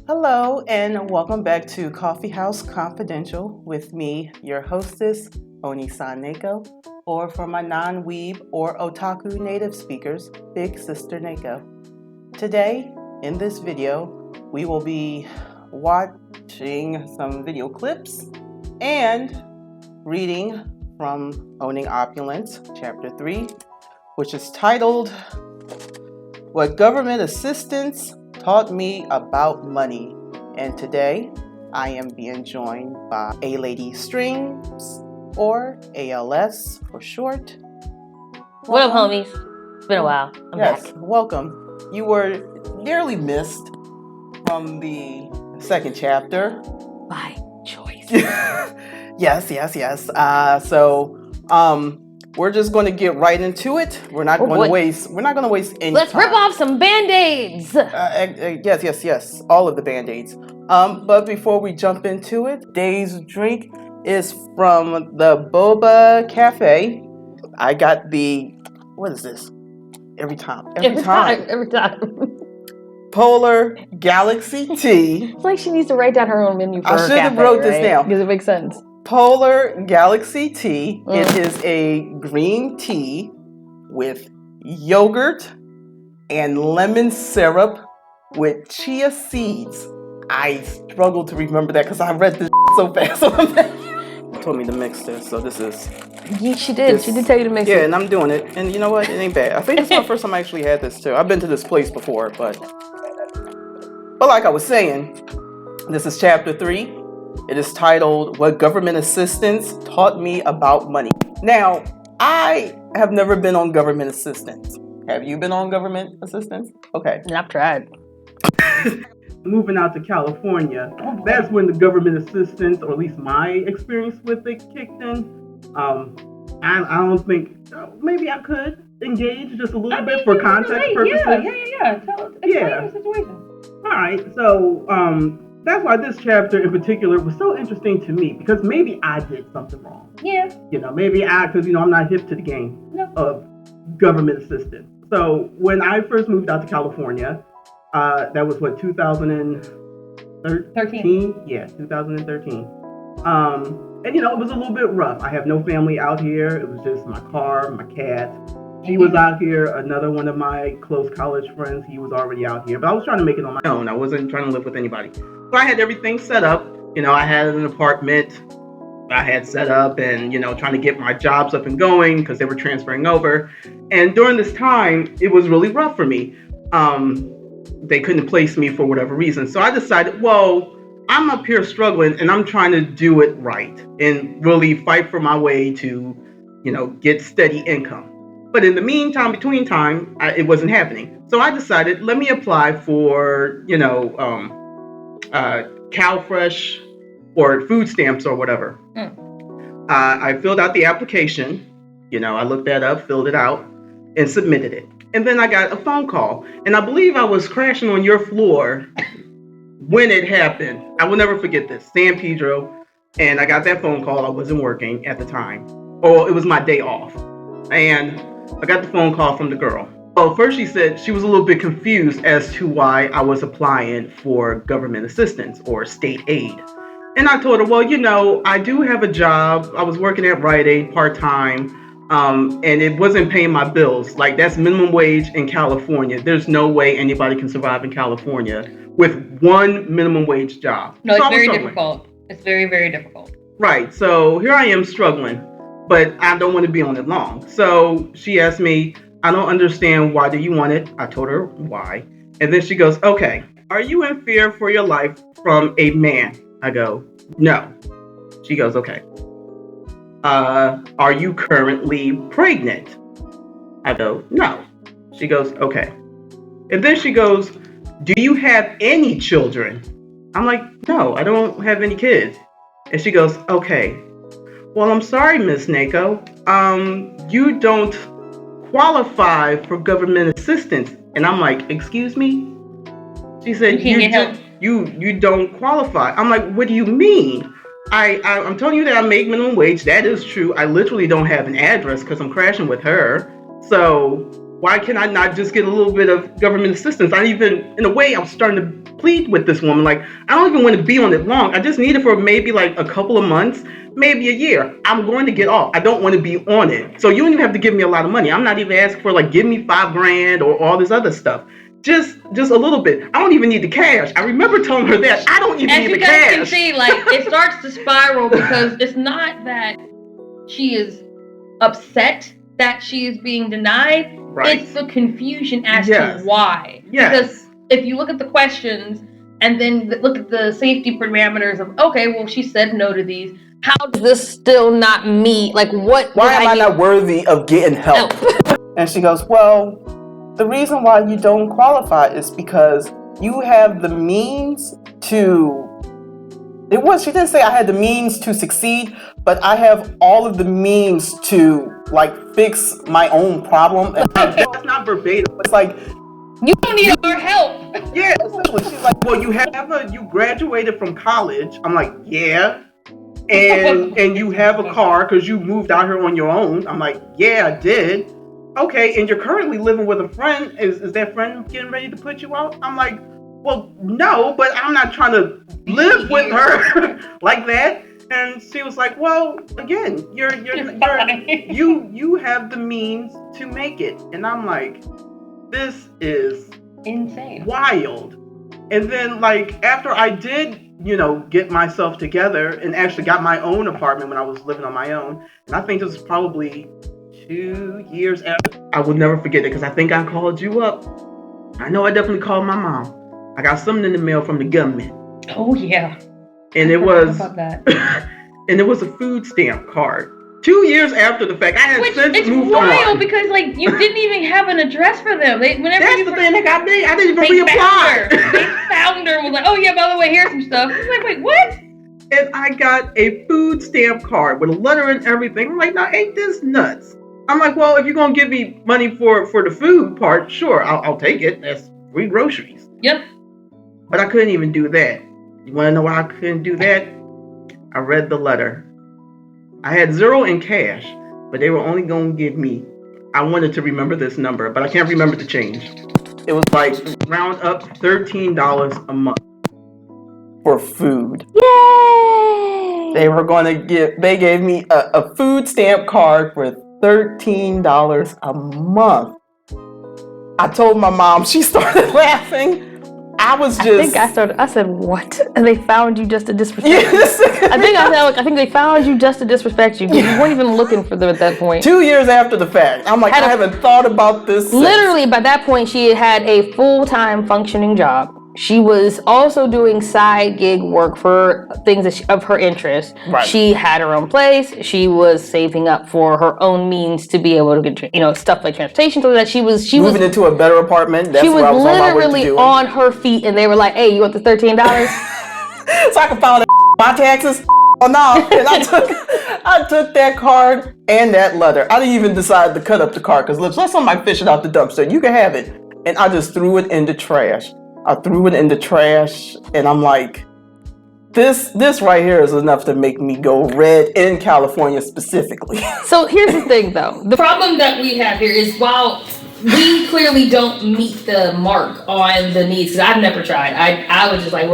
Hello, and welcome back to Coffee House Confidential with me, your hostess, Oni-san Neko, or for my non-weeb or otaku native speakers, Big Sister Neko. Today, in this video, we will be watching some video clips and reading from Owning Opulence, Chapter 3, which is titled, What Government Assistance Taught Me About Money. And today I am being joined by A Lady Streams, or ALS for short. What up, homies? It's been a while. I'm back. Welcome. You were nearly missed from the second chapter. By choice. Yes. We're just going to get right into it. We're not going to waste any Let's time. rip off some Band-Aids. Yes. All of the Band-Aids. But before we jump into it, today's drink is from the Boba Cafe. I got what is this? Every time. Polar Galaxy Tea. It's like she needs to write down her own menu for her cafe. I should have wrote this down. Because it makes sense. Polar Galaxy Tea. It is a green tea with yogurt and lemon syrup with chia seeds. I struggled to remember that because I read this so fast. She told me to mix this, so this is... Yeah, she did. She did tell you to mix it. Yeah, and I'm doing it. And you know what? It ain't bad. I think it's my first time I actually had this too. I've been to this place before, but like I was saying, this is chapter 3. It is titled, What Government Assistance Taught Me About Money. Now, I have never been on government assistance. Have you been on government assistance? Okay. I've tried. Moving out to California, that's when the government assistance, or at least my experience with it, kicked in. I don't think, maybe I could engage just a little bit for context purposes. Yeah. Explain your situation. All right, so that's why this chapter in particular was so interesting to me, because maybe I did something wrong. Yeah. Maybe because I'm not hip to the game of government assistance. So when I first moved out to California, that was 2013? Yeah, 2013. And it was a little bit rough. I have no family out here. It was just my car, my cat. He was out here. Another one of my close college friends, he was already out here. But I was trying to make it on my own. I wasn't trying to live with anybody. So I had everything set up. I had an apartment I had set up and, trying to get my jobs up and going because they were transferring over. And during this time, it was really rough for me. They couldn't place me for whatever reason. So I decided, I'm up here struggling and I'm trying to do it right and really fight for my way to, get steady income. But in the meantime, between time, it wasn't happening. So I decided, let me apply for, CalFresh or food stamps or whatever. I filled out the application. I looked that up, filled it out, and submitted it. And then I got a phone call. And I believe I was crashing on your floor when it happened. I will never forget this. San Pedro. And I got that phone call. I wasn't working at the time. Or it was my day off. And I got the phone call from the girl. Well, first she said she was a little bit confused as to why I was applying for government assistance or state aid. And I told her, I do have a job. I was working at Rite Aid part-time. And it wasn't paying my bills. Like, that's minimum wage in California. There's no way anybody can survive in California with one minimum wage job. No, it's very difficult. It's very, very difficult. Right. So here I am struggling, but I don't want to be on it long. So she asked me, I don't understand, why do you want it? I told her why. And then she goes, okay, are you in fear for your life from a man? I go, no. She goes, okay. Are you currently pregnant? I go, no. She goes, okay. And then she goes, do you have any children? I'm like, no, I don't have any kids. And she goes, okay. Well, I'm sorry, Miss Neko. You don't qualify for government assistance. And I'm like, excuse me? She said, you don't qualify. I'm like, what do you mean? I'm telling you that I make minimum wage. That is true. I literally don't have an address because I'm crashing with her. So Why can I not just get a little bit of government assistance? In a way, I was starting to plead with this woman. Like, I don't even want to be on it long. I just need it for maybe like a couple of months, maybe a year. I'm going to get off. I don't want to be on it. So you don't even have to give me a lot of money. I'm not even asking for like, give me $5,000 or all this other stuff. Just a little bit. I don't even need the cash. I remember telling her that. I don't even need the cash. As you guys can see, like, it starts to spiral because it's not that she is upset that she is being denied. Right. It's the confusion as to why. Yes. Because if you look at the questions and then look at the safety parameters of, okay, well, she said no to these. How does this still not meet? Like, what? Why am I not worthy of getting help? And she goes, well, the reason why you don't qualify is because you have the means to... She didn't say I had the means to succeed, but I have all of the means to, like, fix my own problem. And that's not verbatim. It's like, you don't need our help. Yeah, essentially. She's like, well, you graduated from college. I'm like, yeah. And you have a car because you moved out here on your own. I'm like, yeah, I did. Okay, and you're currently living with a friend. Is that friend getting ready to put you out? I'm like, well, no, but I'm not trying to live with her like that. And she was like, well, again, you have the means to make it. And I'm like, this is insane, wild. And then, like, after I did, get myself together and actually got my own apartment when I was living on my own, and I think this was probably 2 years after. I will never forget it because I think I called you up. I know I definitely called my mom. I got something in the mail from the government. Oh yeah. And it was about that. And it was a food stamp card. 2 years after the fact, I had since moved on. It's wild because like you didn't even have an address for them. That's the thing that got me. I didn't even reapply. They found her. Was like, oh yeah, by the way, here's some stuff. I was like, wait, what? And I got a food stamp card with a letter and everything. I'm like, now ain't this nuts? I'm like, well, if you're gonna give me money for the food part, sure, I'll take it. That's free groceries. Yep. But I couldn't even do that. You want to know why I couldn't do that? I read the letter. I had zero in cash, but they were only going to give me, I wanted to remember this number, but I can't remember the change. It was like round up $13 a month. For food. Yay! They gave me a food stamp card for $13 a month. I told my mom, she started laughing. I said, what? And they found you just to disrespect you. I think they found you just to disrespect you. You weren't even looking for them at that point. 2 years after the fact. I'm like, I haven't thought about this since. Literally, by that point, she had a full-time functioning job. She was also doing side gig work for things of her interest. Right. She had her own place. She was saving up for her own means to be able to get, stuff like transportation, so that she was moving into a better apartment. That's she was what I was literally on her feet, and they were like, "Hey, you want the $13?" So I can file my taxes. Oh no! And I took that card and that letter. I didn't even decide to cut up the card because let somebody fish it out the dumpster. You can have it, and I just threw it in the trash. I threw it in the trash, and I'm like, this right here is enough to make me go red in California specifically. So here's the thing, though. The problem that we have here is while we clearly don't meet the mark on the needs, because I've never tried. I was just like,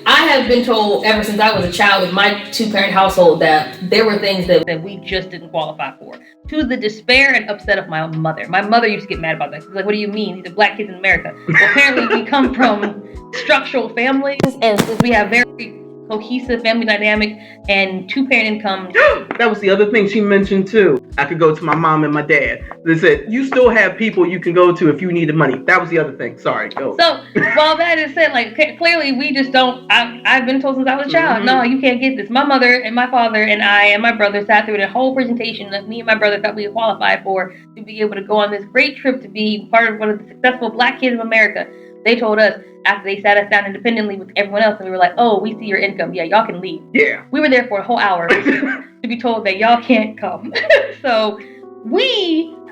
I have been told ever since I was a child with my 2-parent household that there were things that we just didn't qualify for. To the despair and upset of my mother. My mother used to get mad about that. She's like, what do you mean? These are black kids in America. Well, apparently we come from structural families, and since we have very cohesive family dynamic and 2-parent income. That was the other thing she mentioned too. I could go to my mom and my dad. They said, you still have people you can go to if you needed money. That was the other thing. Sorry, go. So while that is said, like clearly we just don't, I've been told since I was a child, no, you can't get this. My mother and my father and I and my brother sat through the whole presentation that me and my brother thought we qualified for to be able to go on this great trip to be part of one of the successful black kids of America. They told us after they sat us down independently with everyone else, and we were like, oh, we see your income. Yeah, y'all can leave. Yeah. We were there for a whole hour to be told that y'all can't come. So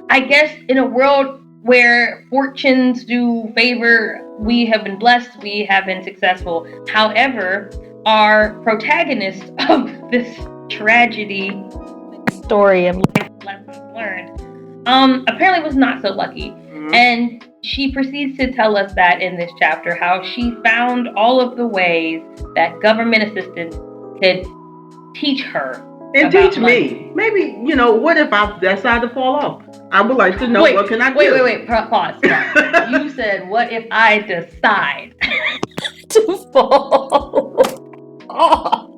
I guess in a world where fortunes do favor, we have been blessed, we have been successful. However, our protagonist of this tragedy story of lessons learned, apparently was not so lucky. And she proceeds to tell us that in this chapter, how she found all of the ways that government assistance could teach her. And teach me. Maybe, what if I decide to fall off? I would like to know what can I do. Wait. Pause. You said, what if I decide to fall off?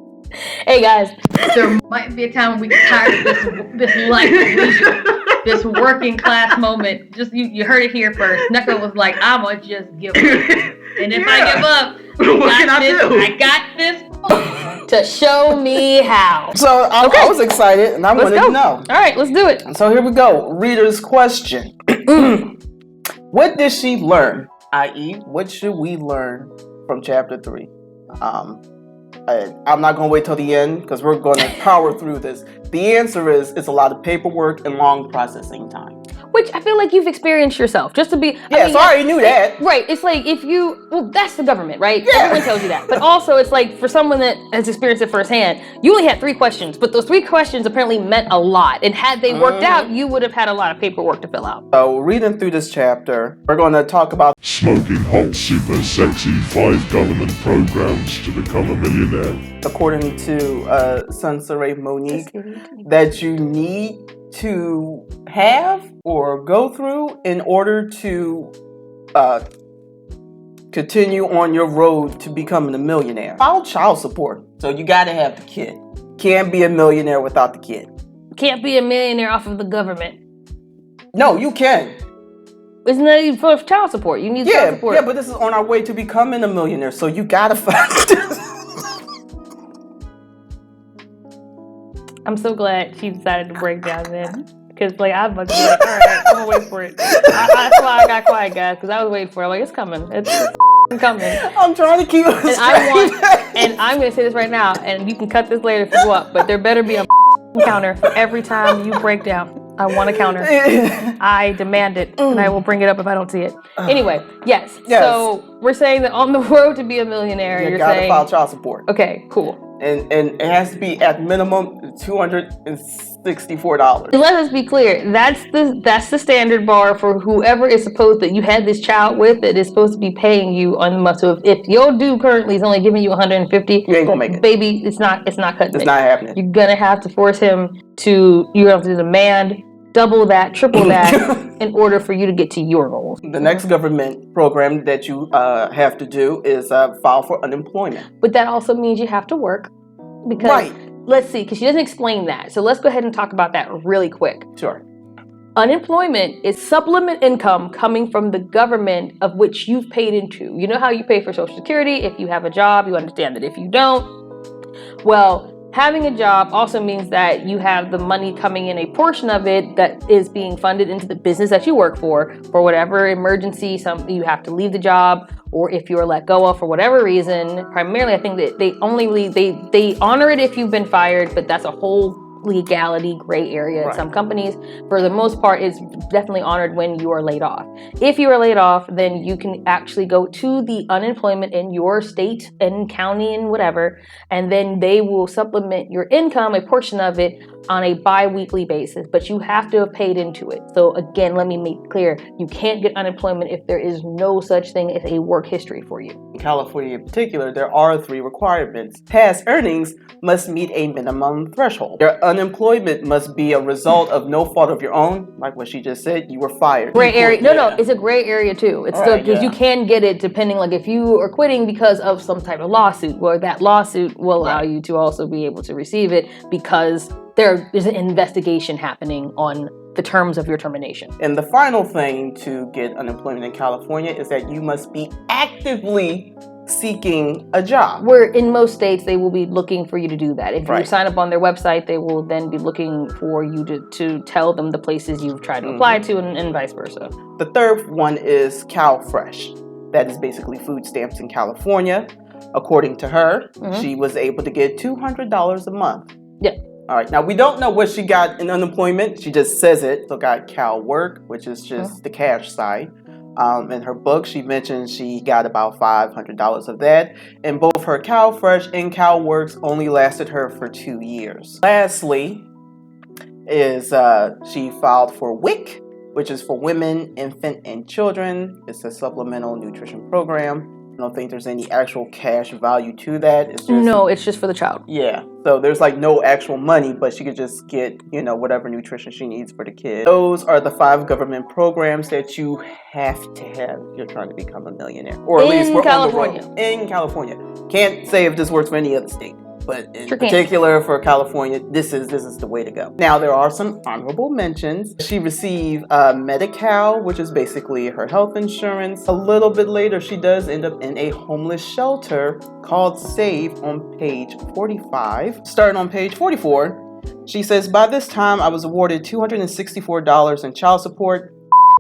Hey guys, there might be a time when we get tired of this life of leisure, this working class moment. Just you heard it here first. Knuckle was like, I'ma just give up. And if I give up, what can I do? I got this to show me how. So I was excited and I wanted to know. All right, let's do it. So here we go. Reader's question. What did she learn? I.e., what should we learn from chapter 3? I'm not going to wait till the end because we're going to power through this. The answer is it's a lot of paperwork and long processing time. Which I feel like you've experienced yourself. Just to be... I already knew that. Right. It's like that's the government, right? Yeah. Everyone tells you that. But also it's like for someone that has experienced it firsthand, you only had 3 questions, but those 3 questions apparently meant a lot. And had they worked out, you would have had a lot of paperwork to fill out. So reading through this chapter, we're going to talk about smoking hot, super sexy 5 government programs to become a millionaire. According to Soncerae Monique, that you need to have or go through in order to continue on your road to becoming a millionaire. File child support. So you got to have the kid. Can't be a millionaire without the kid. Can't be a millionaire off of the government. No, you can. Isn't that even for child support? You need child support. Yeah, but this is on our way to becoming a millionaire, so you got to find I'm so glad she decided to break down then. Because, I'm about to be like, all right, I'm going to wait for it. That's why I got quiet, guys, because I was waiting for it. I'm like, it's coming. It's coming. I'm trying to keep it and I'm going to say this right now, and you can cut this later if you want, but there better be a counter for every time you break down. I want a counter. I demand it, and I will bring it up if I don't see it. Anyway, yes. So we're saying that on the road to be a millionaire, you're gotta saying... file child support. Okay, cool. And it has to be at minimum $264. Let us be clear. That's the standard bar for whoever is supposed that you had this child with that is supposed to be paying you on the month. So if your dude currently is only giving you $150, you ain't gonna make it. Baby, it's not cutting it. It's not happening. You're gonna have to force him to. You have to demand double that, triple that, in order for you to get to your goals. The next government program that you have to do is file for unemployment. But that also means you have to work. Because, let's see, because she doesn't explain that. So let's go ahead and talk about that really quick. Sure. Unemployment is supplement income coming from the government of which you've paid into. You know how you pay for Social Security? If you have a job, you understand that. If you don't, well, having a job also means that you have the money coming in, a portion of it that is being funded into the business that you work for whatever emergency, you have to leave the job, or if you're let go of for whatever reason. Primarily, I think that they honor it if you've been fired, but that's a whole legality gray area. Some companies, for the most part, is definitely honored when you are laid off. If you are laid off, then you can actually go to the unemployment in your state and county and whatever, and then they will supplement your income, a portion of it, on a bi-weekly basis, but you have to have paid into it. So again, let me make clear, you can't get unemployment if there is no such thing as a work history for you. In California in particular, there are 3 requirements. Past earnings must meet a minimum threshold. Your unemployment must be a result of no fault of your own, like what she just said, you were fired. Gray area. No, it's a gray area too. It's still, because you can get it depending, like if you are quitting because of some type of lawsuit, well, that lawsuit will allow you to also be able to receive it because there is an investigation happening on the terms of your termination. And the final thing to get unemployment in California is that you must be actively seeking a job. Where in most states, they will be looking for you to do that. If you sign up on their website, they will then be looking for you to tell them the places you've tried to apply to and vice versa. The third one is CalFresh. That is basically food stamps in California. According to her, she was able to get $200 a month. Yeah. All right. Now, we don't know what she got in unemployment. She just says it. So got Cal Work, which is just the cash side. In her book, she mentioned she got about $500 of that. And both her CalFresh and CalWorks only lasted her for 2 years. Lastly, is she filed for WIC, which is for women, infant, and children. It's a supplemental nutrition program. I don't think there's any actual cash value to that. It's just for the child. Yeah. So there's like no actual money, but she could just get, whatever nutrition she needs for the kid. Those are the 5 government programs that you have to have if you're trying to become a millionaire. Or at least we're California. on the road. In California. Can't say if this works for any other state. But in Sure particular for California, this is the way to go. Now, there are some honorable mentions. She received Medi-Cal, which is basically her health insurance. A little bit later, she does end up in a homeless shelter called Save on page 45. Starting on page 44, she says, by this time, I was awarded $264 in child support.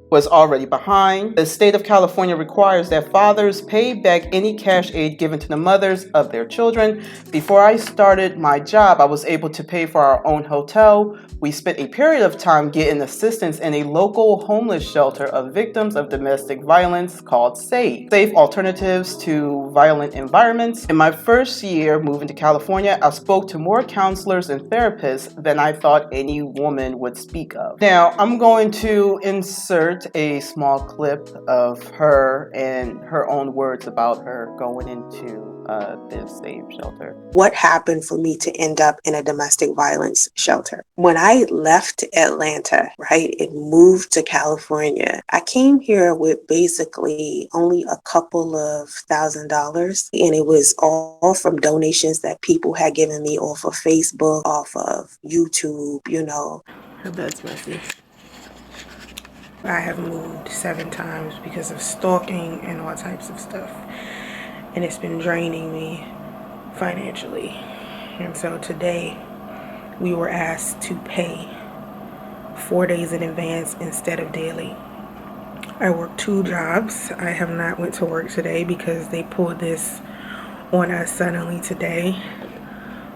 Was already behind. The state of California requires that fathers pay back any cash aid given to the mothers of their children. Before I started my job, I was able to pay for our own hotel. We spent a period of time getting assistance in a local homeless shelter of victims of domestic violence called SAFE. Safe Alternatives to Violent Environments. In my first year moving to California, I spoke to more counselors and therapists than I thought any woman would speak of. Now, I'm going to insert a small clip of her and her own words about her going into this SAFE shelter. What happened for me to end up in a domestic violence shelter? When I left Atlanta, right, and moved to California, I came here with basically only a couple of $1,000, and it was all from donations that people had given me off of Facebook, off of YouTube, Her bed's messy. I have moved 7 times because of stalking and all types of stuff. And it's been draining me financially. And so today we were asked to pay 4 days in advance instead of daily. I work 2 jobs. I have not went to work today because they pulled this on us suddenly today.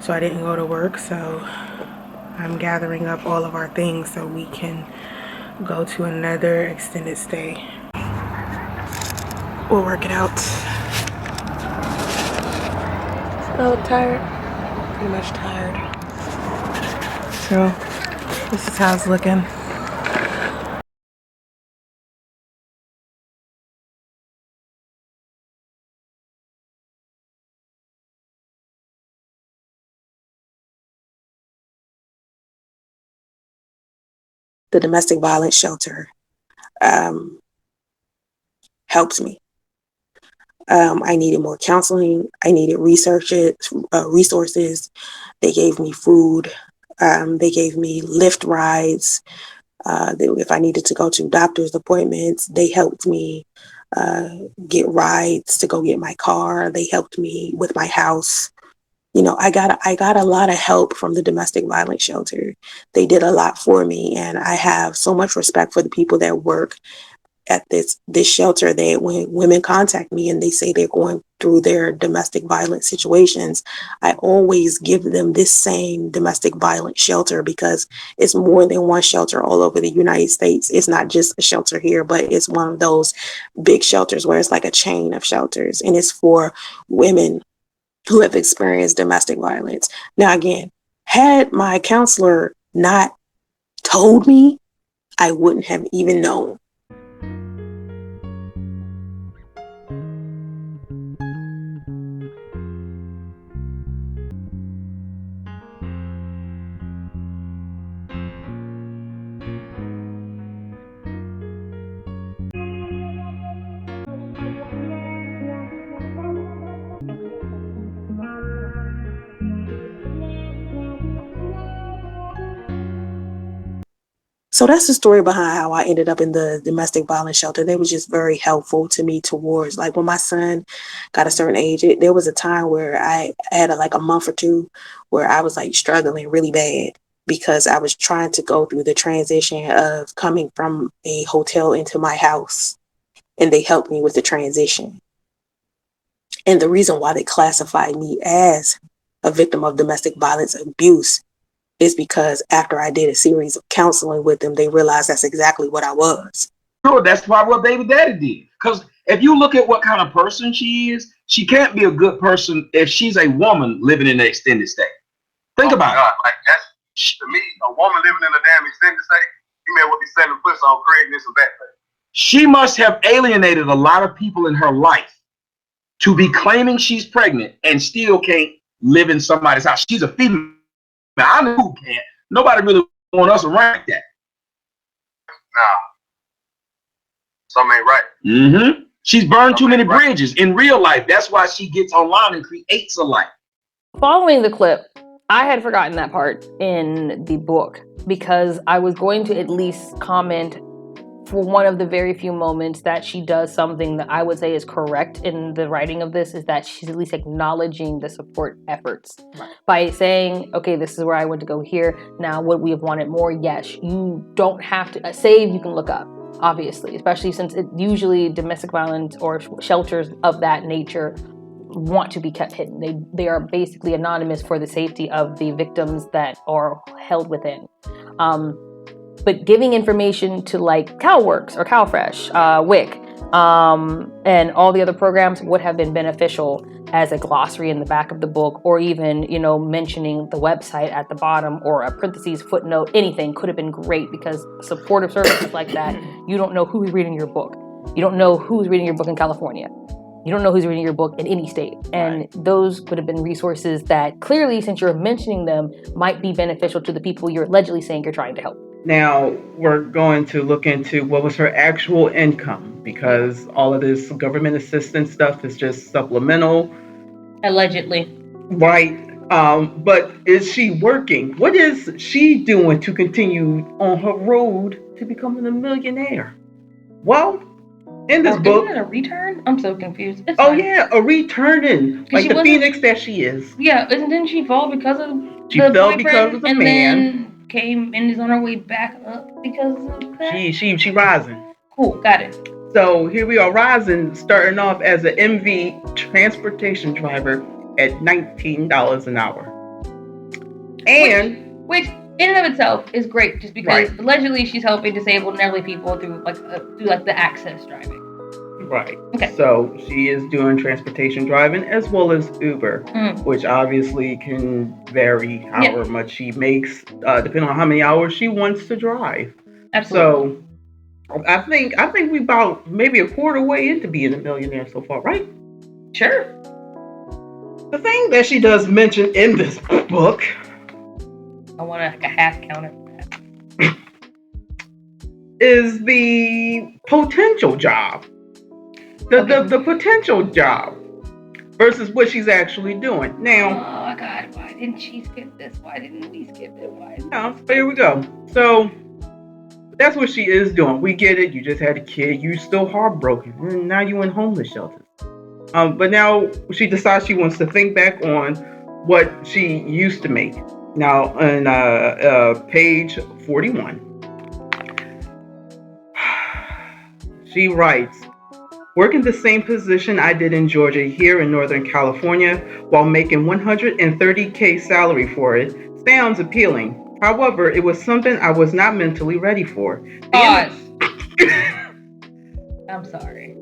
So I didn't go to work. So I'm gathering up all of our things so we can go to another extended stay. We'll work it out. So tired. Pretty much tired. So this is how it's looking. The domestic violence shelter helped me. I needed more counseling. I needed resources. They gave me food. They gave me Lyft rides. If I needed to go to doctor's appointments, they helped me get rides to go get my car. They helped me with my house. I got a lot of help from the domestic violence shelter. They did a lot for me, and I have so much respect for the people that work at this shelter. That when women contact me and they say they're going through their domestic violence situations, I always give them this same domestic violence shelter because it's more than one shelter all over the United States. It's not just a shelter here, but it's one of those big shelters where it's like a chain of shelters, and it's for women who have experienced domestic violence. Now, again, had my counselor not told me, I wouldn't have even known. So that's the story behind how I ended up in the domestic violence shelter. They was just very helpful to me towards, like, when my son got a certain age, there was a time where I had a month or 2 where I was like struggling really bad because I was trying to go through the transition of coming from a hotel into my house, and they helped me with the transition. And the reason why they classified me as a victim of domestic violence abuse is because after I did a series of counseling with them, they realized that's exactly what I was. Sure, that's why what baby daddy did. Because if you look at what kind of person she is, she can't be a good person if she's a woman living in an extended stay. Think about it. Like, that's, to me, a woman living in a damn extended stay, you may well be selling pussy on Craigslist or Backpage. She must have alienated a lot of people in her life to be claiming she's pregnant and still can't live in somebody's house. She's a female. I know who can't. Nobody really want us around like that. Nah. Something ain't right. Mm-hmm. She's burned too many bridges in real life. That's why she gets online and creates a life. Following the clip, I had forgotten that part in the book because I was going to at least comment for one of the very few moments that she does something that I would say is correct in the writing of this, is that she's at least acknowledging the support efforts by saying, okay, this is where I want to go here. Now, would we have wanted more? Yes. You don't have to save. You can look up, obviously, especially since it usually domestic violence or shelters of that nature want to be kept hidden. They are basically anonymous for the safety of the victims that are held within. But giving information to like CalWorks or CalFresh, WIC, and all the other programs would have been beneficial as a glossary in the back of the book, or even, mentioning the website at the bottom or a parentheses footnote, anything could have been great, because supportive services like that, you don't know who's reading your book. You don't know who's reading your book in California. You don't know who's reading your book in any state. And those would have been resources that clearly, since you're mentioning them, might be beneficial to the people you're allegedly saying you're trying to help. Now, we're going to look into what was her actual income, because all of this government assistance stuff is just supplemental. Allegedly. Right. But is she working? What is she doing to continue on her road to becoming a millionaire? Well, in this book... Isn't it a return? I'm so confused. It's fine. Yeah, a returning. Like the phoenix that she is. Yeah, didn't she fall because of She fell because of the man. Then came and is on her way back up because of that? She rising. Cool, got it. So here we are rising, starting off as an MV transportation driver at $19 an hour. And which in and of itself is great, just because allegedly she's helping disabled and elderly people through the access driving. Right. Okay. So she is doing transportation driving as well as Uber, which obviously can vary however much she makes, depending on how many hours she wants to drive. Absolutely. So I think we about maybe a quarter way into being a millionaire so far, right? Sure. The thing that she does mention in this book, I want a half counter for that, is the potential job. The potential job versus what she's actually doing. Now, oh my God, why didn't she skip this? Why didn't we skip it? So here we go. So that's what she is doing. We get it. You just had a kid. You're still heartbroken. And now you're in homeless shelters. But now she decides she wants to think back on what she used to make. Now, on page 41, she writes, working the same position I did in Georgia here in Northern California while making $130K salary for it sounds appealing. However, it was something I was not mentally ready for. I'm sorry.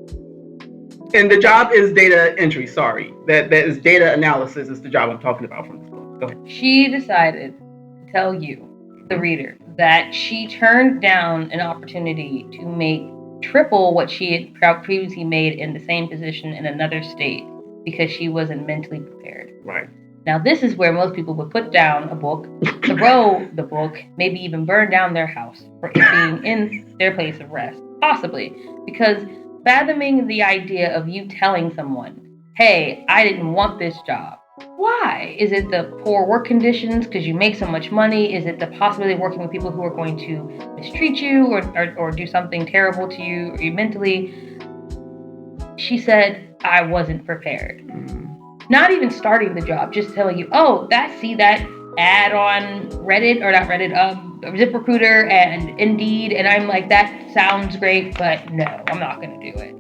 And the job is data entry. Sorry. That is data analysis is the job I'm talking about from this book. Go ahead. She decided to tell you, the reader, that she turned down an opportunity to make triple what she had previously made in the same position in another state because she wasn't mentally prepared. Right. Now, this is where most people would put down a book, throw the book, maybe even burn down their house for it being in their place of rest. Possibly. Because fathoming the idea of you telling someone, hey, I didn't want this job. Why? Is it the poor work conditions because you make so much money? Is it the possibility of working with people who are going to mistreat you or do something terrible to you or you mentally? She said, I wasn't prepared. Not even starting the job, just telling you, see that ad on Reddit, or not Reddit, ZipRecruiter and Indeed, and I'm like, that sounds great, but no, I'm not going to do it.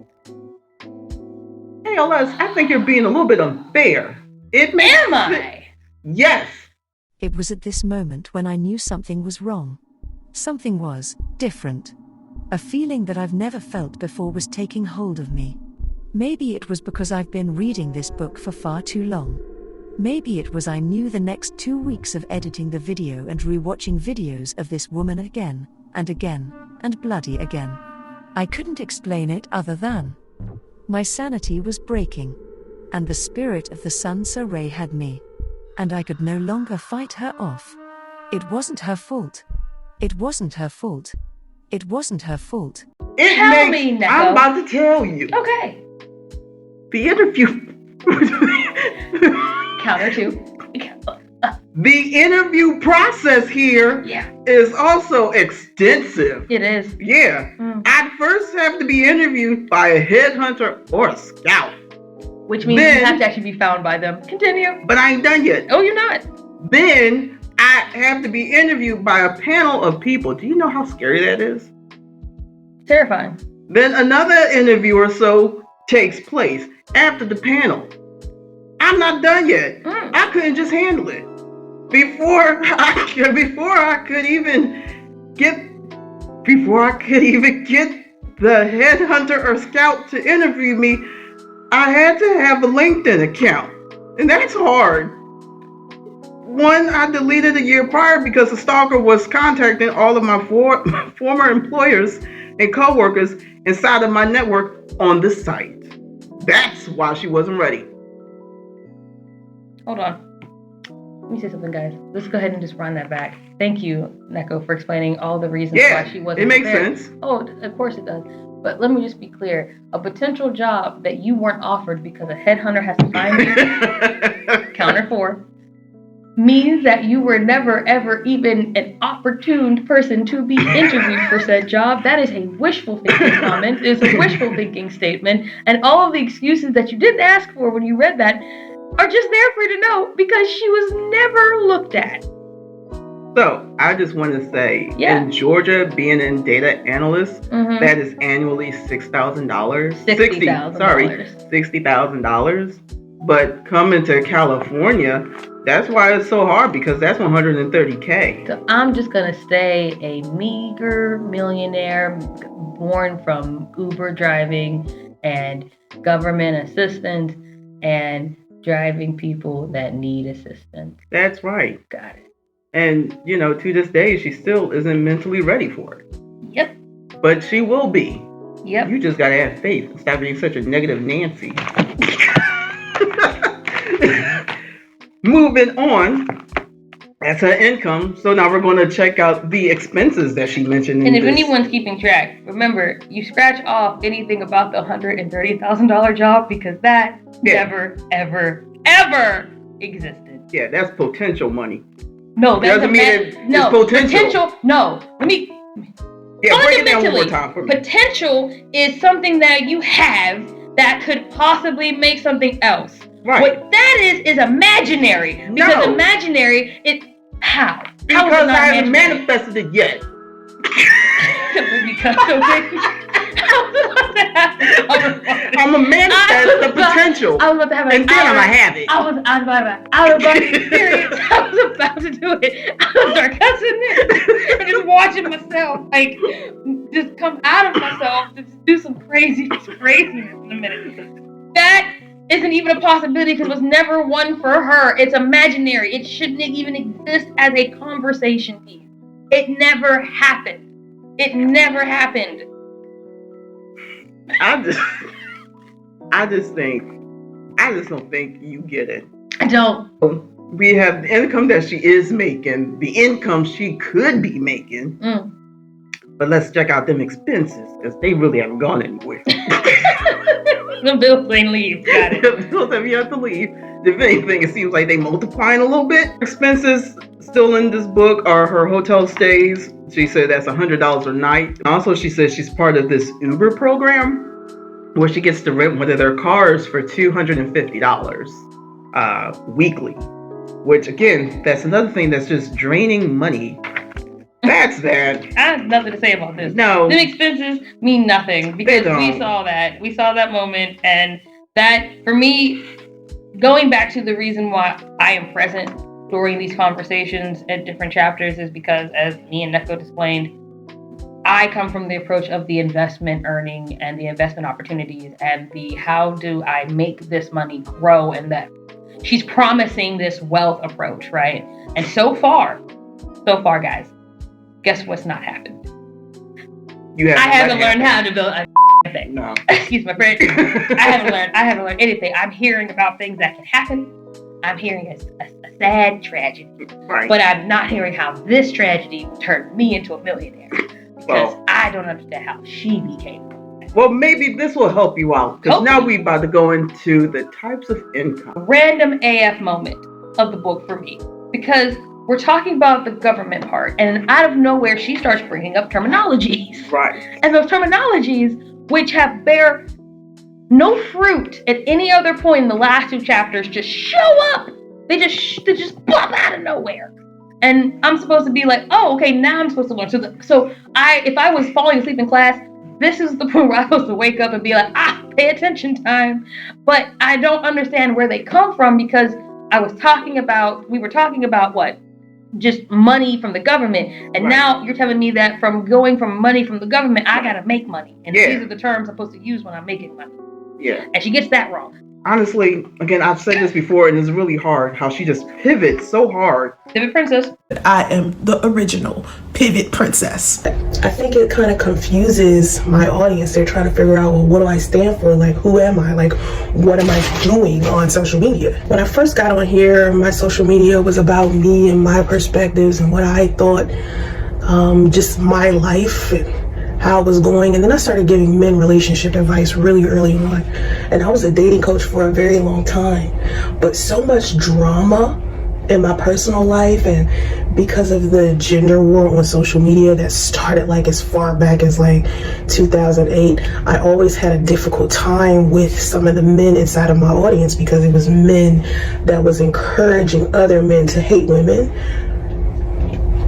Hey, LS, I think you're being a little bit unfair. Am I? Yes. It was at this moment when I knew something was wrong. Something was different. A feeling that I've never felt before was taking hold of me. Maybe it was because I've been reading this book for far too long. Maybe it was I knew the next 2 weeks of editing the video and rewatching videos of this woman again and again and bloody again. I couldn't explain it other than my sanity was breaking, and the spirit of the Soncerae had me, and I could no longer fight her off. It wasn't her fault. It wasn't her fault. It wasn't her fault. Tell me, Neko. I'm about to tell you. Okay. The interview. Counter two. The interview process here is also extensive. It is. Yeah. I'd first have to be interviewed by a headhunter or a scout. Which means you have to actually be found by them. Continue. But I ain't done yet. Oh, you're not. Then I have to be interviewed by a panel of people. Do you know how scary that is? Terrifying. Then another interview or so takes place after the panel. I'm not done yet. I couldn't just handle it. Before I could even get the headhunter or scout to interview me, I had to have a LinkedIn account. And that's hard. One I deleted a year prior because the stalker was contacting all of my former employers and coworkers inside of my network on the site. That's why she wasn't ready. Hold on. Let me say something, guys. Let's go ahead and just run that back. Thank you, Neko, for explaining all the reasons why she wasn't it makes prepared. sense. Oh, of course it does. But let me just be clear. A potential job that you weren't offered because a headhunter has to find you, counter 4, means that you were never, ever even an opportune person to be interviewed for said job. That is a wishful thinking comment. It's a wishful thinking statement. And all of the excuses that you didn't ask for when you read that are just there for you to know because she was never looked at. So I just want to say, in Georgia, being a data analyst, that is annually $6,000. $60,000. But coming to California, that's why it's so hard, because that's $130K. So I'm just gonna stay a meager millionaire born from Uber driving and government assistance and driving people that need assistance. That's right. Got it. And, to this day, she still isn't mentally ready for it. Yep. But she will be. Yep. You just gotta have faith and stop being such a negative Nancy. Moving on. That's her income. So now we're going to check out the expenses that she mentioned. And if anyone's keeping track, remember, you scratch off anything about the $130,000 job because that never, ever, ever existed. Yeah, that's potential money. No, that's doesn't mean it's potential. No, let me. Yeah, break it down one more time for me. Potential is something that you have that could possibly make something else. Right. What that is imaginary. Because imaginary, how? Because I haven't manifested it yet. I'm a manifest the potential. I was about to have and then I'm gonna have it. I was about to have an out-of-body experience. I was about to do it. I was start cussing it and just watching myself, just come out of myself, just do some craziness in a minute. That isn't even a possibility because it was never one for her. It's imaginary. It shouldn't even exist as a conversation piece. It never happened. It never happened. I just don't think you get it. I don't. We have the income that she is making, the income she could be making. But let's check out them expenses, because they really haven't gone anywhere. The bills ain't leave. Got it. The bills have yet to leave. If anything, it seems like they multiplying a little bit. Expenses still in this book are her hotel stays. She said that's $100 a night. Also, she says she's part of this Uber program where she gets to rent one of their cars for $250 weekly. Which, again, that's another thing that's just draining money. That's that. I have nothing to say about this. No. Them expenses mean nothing because we saw that. We saw that moment, and that, for me, going back to the reason why I am present during these conversations at different chapters is because, as me and Neko explained, I come from the approach of the investment earning and the investment opportunities and the how do I make this money grow, and that she's promising this wealth approach, right? And so far, guys, guess what's not happened? You I haven't learned how to build a thing. No. Excuse my French. I haven't learned anything. I'm hearing about things that can happen. I'm hearing a sad tragedy. Right. But I'm not hearing how this tragedy turned me into a millionaire. Because I don't understand how she became one. Well, maybe this will help you out. Because now we're about to go into the types of income. Random AF moment of the book for me. Because we're talking about the government part. And out of nowhere, she starts bringing up terminologies. Right. And those terminologies, which have bear no fruit at any other point in the last 2 chapters, just show up. They just plop out of nowhere. And I'm supposed to be like, oh, okay, now I'm supposed to learn. So if I was falling asleep in class, this is the point where I was supposed to wake up and be like, pay attention time. But I don't understand where they come from, because we were talking about what? Just money from the government. And now you're telling me that from going from money from the government, I gotta make money. And these are the terms I'm supposed to use when I'm making money. Yeah. And she gets that wrong. Honestly, again, I've said this before, and it's really hard how she just pivots so hard. Pivot princess. I am the original pivot princess. I think it kind of confuses my audience. They're trying to figure out, well, what do I stand for? Like, who am I? Like, what am I doing on social media? When I first got on here, my social media was about me and my perspectives and what I thought, just my life and how it was going. And then I started giving men relationship advice really early on. And I was a dating coach for a very long time. But so much drama in my personal life, and because of the gender war on social media that started like as far back as like 2008, I always had a difficult time with some of the men inside of my audience, because it was men that was encouraging other men to hate women,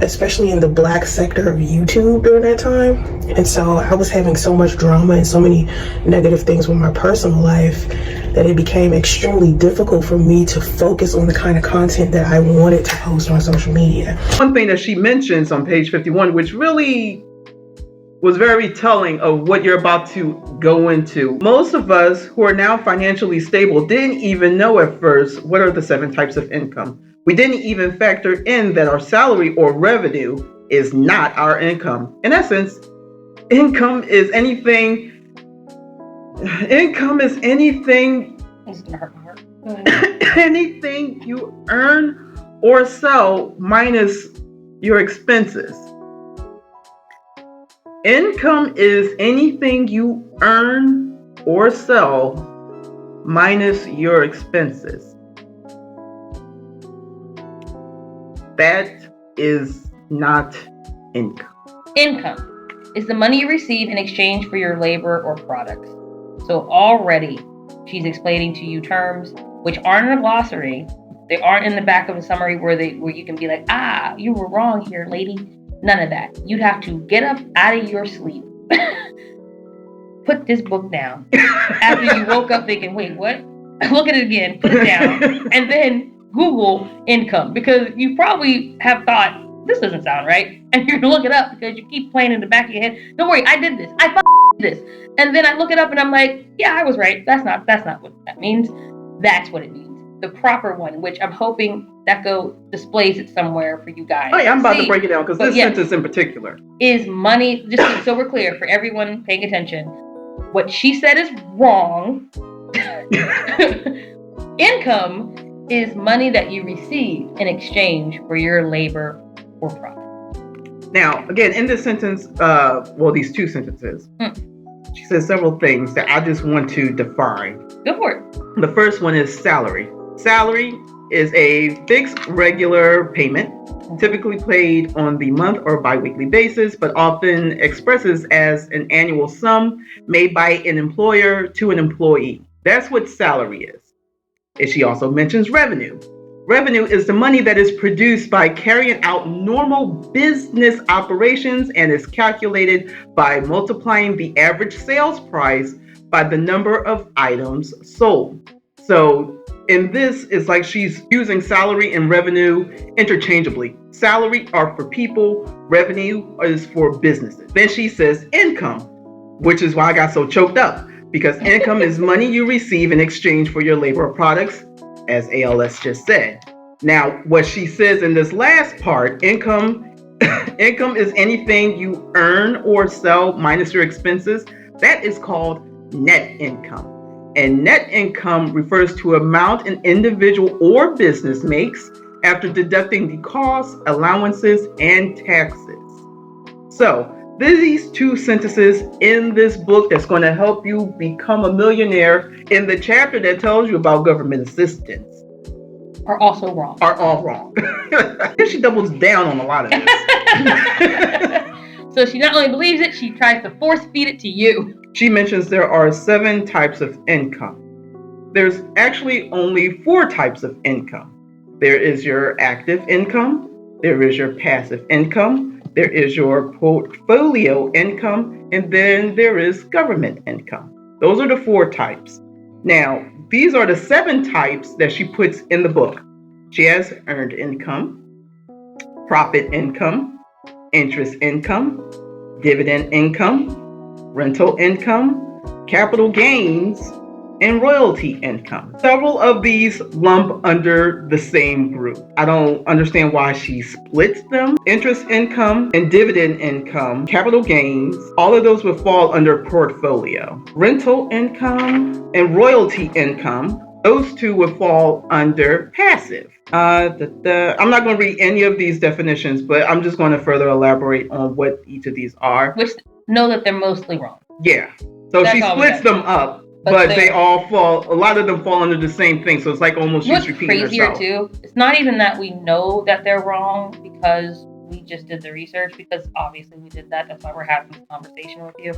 especially in the Black sector of YouTube during that time. And so I was having so much drama and so many negative things with my personal life that it became extremely difficult for me to focus on the kind of content that I wanted to post on social media. One thing that she mentions on page 51, which really was very telling of what you're about to go into. Most of us who are now financially stable didn't even know at first what are the 7 types of income. We didn't even factor in that our salary or revenue is not our income. In essence, income is anything. Income is anything. Anything you earn or sell minus your expenses. Income is anything you earn or sell minus your expenses. That is not income. Income is the money you receive in exchange for your labor or products. So already she's explaining to you terms which aren't in a glossary. They aren't in the back of a summary where you can be like, you were wrong here, lady. None of that. You'd have to get up out of your sleep, put this book down after you woke up thinking, wait, what? Look at it again, put it down, and then Google income, because you probably have thought, this doesn't sound right, and you're gonna look it up because you keep playing in the back of your head. Don't worry, I did this. I did this. And then I look it up and I'm like, yeah, I was right. That's not what that means. That's what it means. The proper one, which I'm hoping that displays it somewhere for you guys. Oh yeah, I'm about to break it down because this sentence in particular is money. Just so we're clear for everyone paying attention, what she said is wrong. Income is money that you receive in exchange for your labor or profit. Now, again, in this sentence, these 2 sentences, she says several things that I just want to define. Go for it. The first one is salary. Salary is a fixed regular payment, typically paid on the month or bi-weekly basis, but often expresses as an annual sum made by an employer to an employee. That's what salary is. And she also mentions revenue. Revenue is the money that is produced by carrying out normal business operations and is calculated by multiplying the average sales price by the number of items sold. So in this, it's like she's using salary and revenue interchangeably. Salary are for people, revenue is for businesses. Then she says income, which is why I got so choked up, because income is money you receive in exchange for your labor or products, as ALS just said. Now, what she says in this last part, income Income is anything you earn or sell minus your expenses. That is called net income. And net income refers to amount an individual or business makes after deducting the costs, allowances, and taxes. So, these two sentences in this book that's going to help you become a millionaire in the chapter that tells you about government assistance are also wrong. Are all wrong. She doubles down on a lot of this. So she not only believes it, she tries to force feed it to you. She mentions there are 7 types of income. There's actually only 4 types of income. There is your active income, there is your passive income, there is your portfolio income, and then there is government income. Those are the 4 types. Now, these are the 7 types that she puts in the book. She has earned income, profit income, interest income, dividend income, rental income, capital gains, and royalty income. Several of these lump under the same group. I don't understand why she splits them. Interest income and dividend income, capital gains, all of those would fall under portfolio. Rental income and royalty income, those 2 would fall under passive. I'm not going to read any of these definitions, but I'm just going to further elaborate on what each of these are. Which know that they're mostly wrong. Yeah. So she splits them up. But they all fall, a lot of them fall under the same thing. So it's like almost just repeating herself. What's crazier too, it's not even that we know that they're wrong because we just did the research, because obviously we did that. That's why we're having this conversation with you.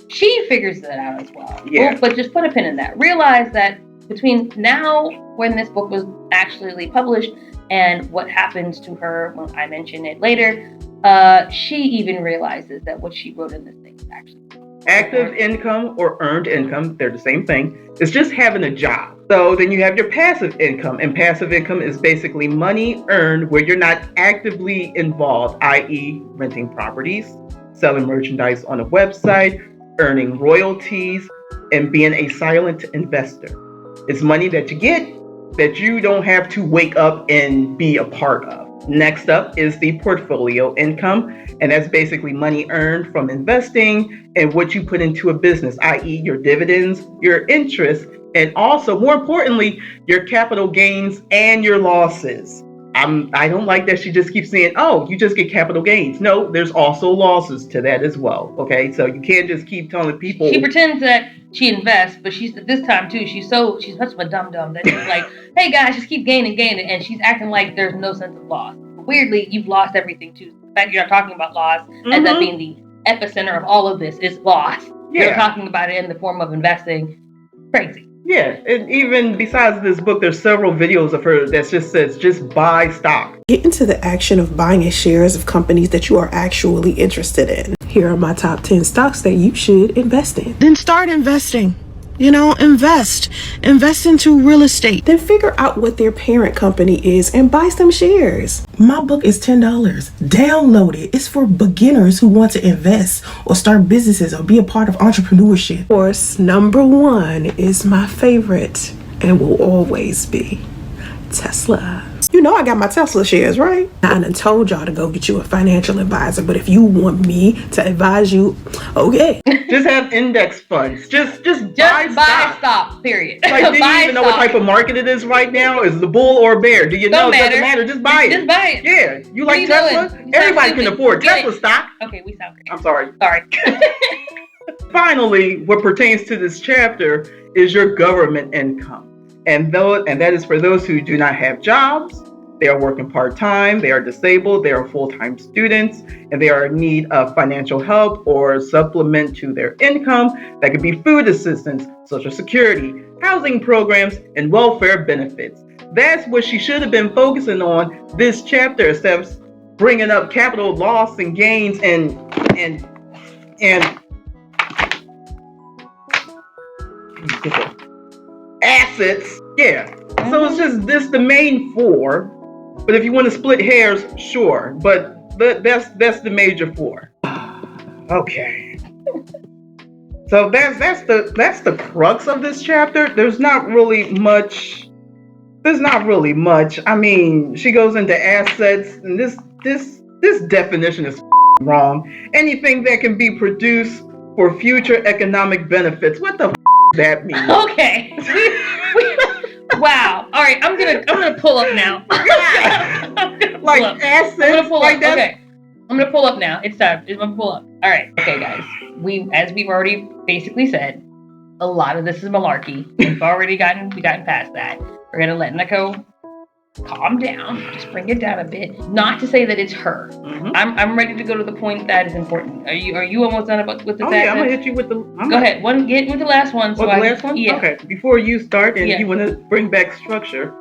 She figures that out as well. Yeah. But just put a pin in that. Realize that between now, when this book was actually published, and what happens to her when I mention it later, she even realizes that what she wrote in this thing is actually active income or earned income, they're the same thing. It's just having a job. So then you have your passive income, and passive income is basically money earned where you're not actively involved, i.e. renting properties, selling merchandise on a website, earning royalties, and being a silent investor. It's money that you get that you don't have to wake up and be a part of. Next up is the portfolio income, and that's basically money earned from investing and what you put into a business, i.e. your dividends, your interest, and also, more importantly, your capital gains and your losses. I don't like that she just keeps saying, oh, you just get capital gains. No, there's also losses to that as well, okay? So you can't just keep telling people. She pretends that she invests, but she's, this time too, she's such a dum-dum that she's like, hey guys, just keep gaining, and she's acting like there's no sense of loss. Weirdly, you've lost everything too. The fact you're not talking about loss, and that being the epicenter of all of this is loss. Yeah. You're talking about it in the form of investing. Crazy. Yeah, and even besides this book, there's several videos of her that just says, just buy stock. Get into the action of buying shares of companies that you are actually interested in. Here are my top 10 stocks that you should invest in. Then start investing. Invest into real estate. Then figure out what their parent company is and buy some shares. My book is $10. Download it. It's for beginners who want to invest or start businesses or be a part of entrepreneurship. Of course, number 1 is my favorite and will always be Tesla. You know I got my Tesla shares, right? I done told y'all to go get you a financial advisor, but if you want me to advise you, okay. Just have index funds. Just buy stock, period. Like, do you even know what type of market it is right now? Is the bull or bear? Do you know? It doesn't matter. Just buy it. Just buy it. Yeah. You like Tesla? Everybody can afford Tesla stock. Okay, we sound great. I'm sorry. Sorry. Finally, what pertains to this chapter is your government income. And that is for those who do not have jobs, they are working part-time, they are disabled, they are full-time students, and they are in need of financial help or supplement to their income. That could be food assistance, Social Security, housing programs, and welfare benefits. That's what she should have been focusing on this chapter, instead of bringing up capital loss and gains and assets. Yeah. So it's just this the main 4. But if you want to split hairs, sure. But that's the major 4. Okay. So that's the crux of this chapter. There's not really much. I mean, she goes into assets, and this This definition is wrong. Anything that can be produced for future economic benefits. What the does that mean? Okay. Wow. All right. I'm gonna pull up now. Like assets. I'm gonna pull like up. that. Okay. I'm gonna pull up now. It's time. I'm gonna pull up. All right. Okay, guys. As we've already basically said, a lot of this is malarkey. We've already gotten past that. We're gonna let Neko calm down. Just bring it down a bit. Not to say that it's her. Mm-hmm. I'm ready to go to the point that is important. Are you almost done with the tag? Yeah, I'm gonna hit you with the. Go ahead. Get with the last one. The last one? Yeah. Okay. Before you start and you want to bring back structure,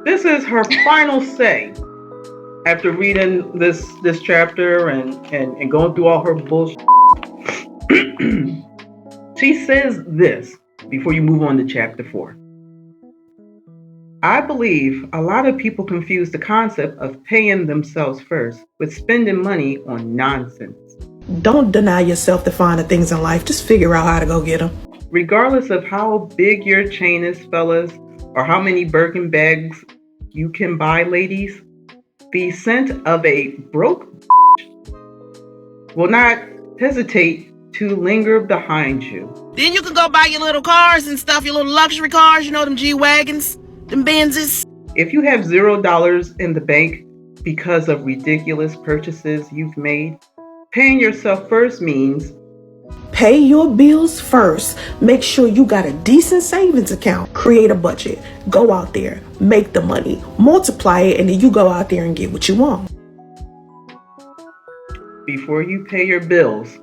this is her final say after reading this chapter and going through all her bullshit. She says this before you move on to chapter 4. I believe a lot of people confuse the concept of paying themselves first with spending money on nonsense. Don't deny yourself the finer things in life. Just figure out how to go get them. Regardless of how big your chain is, fellas, or how many Birkin bags you can buy, ladies, the scent of a broke will not hesitate to linger behind you. Then you can go buy your little cars and stuff, your little luxury cars, you know, them G-Wagons, them Benzes. If you have $0 in the bank because of ridiculous purchases you've made, paying yourself first means pay your bills first. Make sure you got a decent savings account. Create a budget. Go out there, make the money, multiply it, and then you go out there and get what you want. Before you pay your bills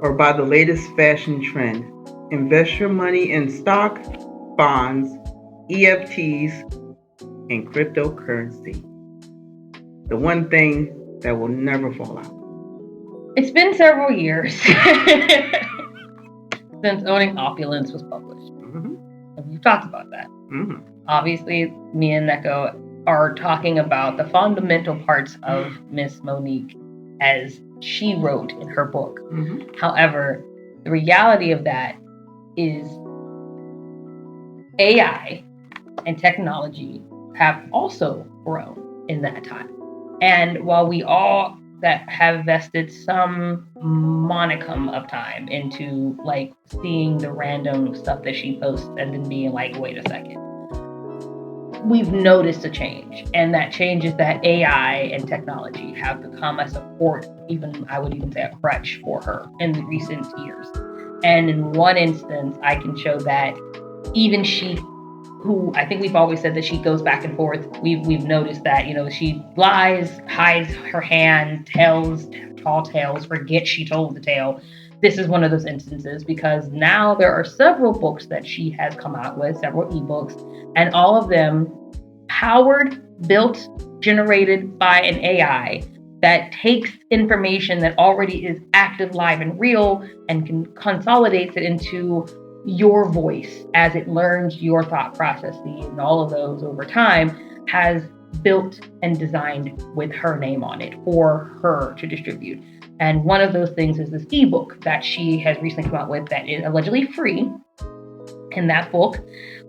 or buy the latest fashion trend, invest your money in stock, bonds, EFTs, and cryptocurrency. The one thing that will never fall out. It's been several years since Owning Opulence was published. Mm-hmm. And we've talked about that. Mm-hmm. Obviously, me and Neko are talking about the fundamental parts of Miss Monique as she wrote in her book. Mm-hmm. However, the reality of that is AI and technology have also grown in that time. And while we all that have vested some monicum of time into like seeing the random stuff that she posts and then being like, wait a second, we've noticed a change. And that change is that AI and technology have become a support, even I would even say a crutch for her in the recent years. And in one instance, I can show that even she, who I think we've always said that she goes back and forth. We've noticed that, you know, she lies, hides her hand, tells tall tales, forgets she told the tale. This is one of those instances because now there are several books that she has come out with, several ebooks, and all of them powered, built, generated by an AI that takes information that already is active, live, and real and consolidates it into your voice as it learns your thought processes and all of those over time, has built and designed with her name on it for her to distribute. And one of those things is this ebook that she has recently come out with that is allegedly free. In that book,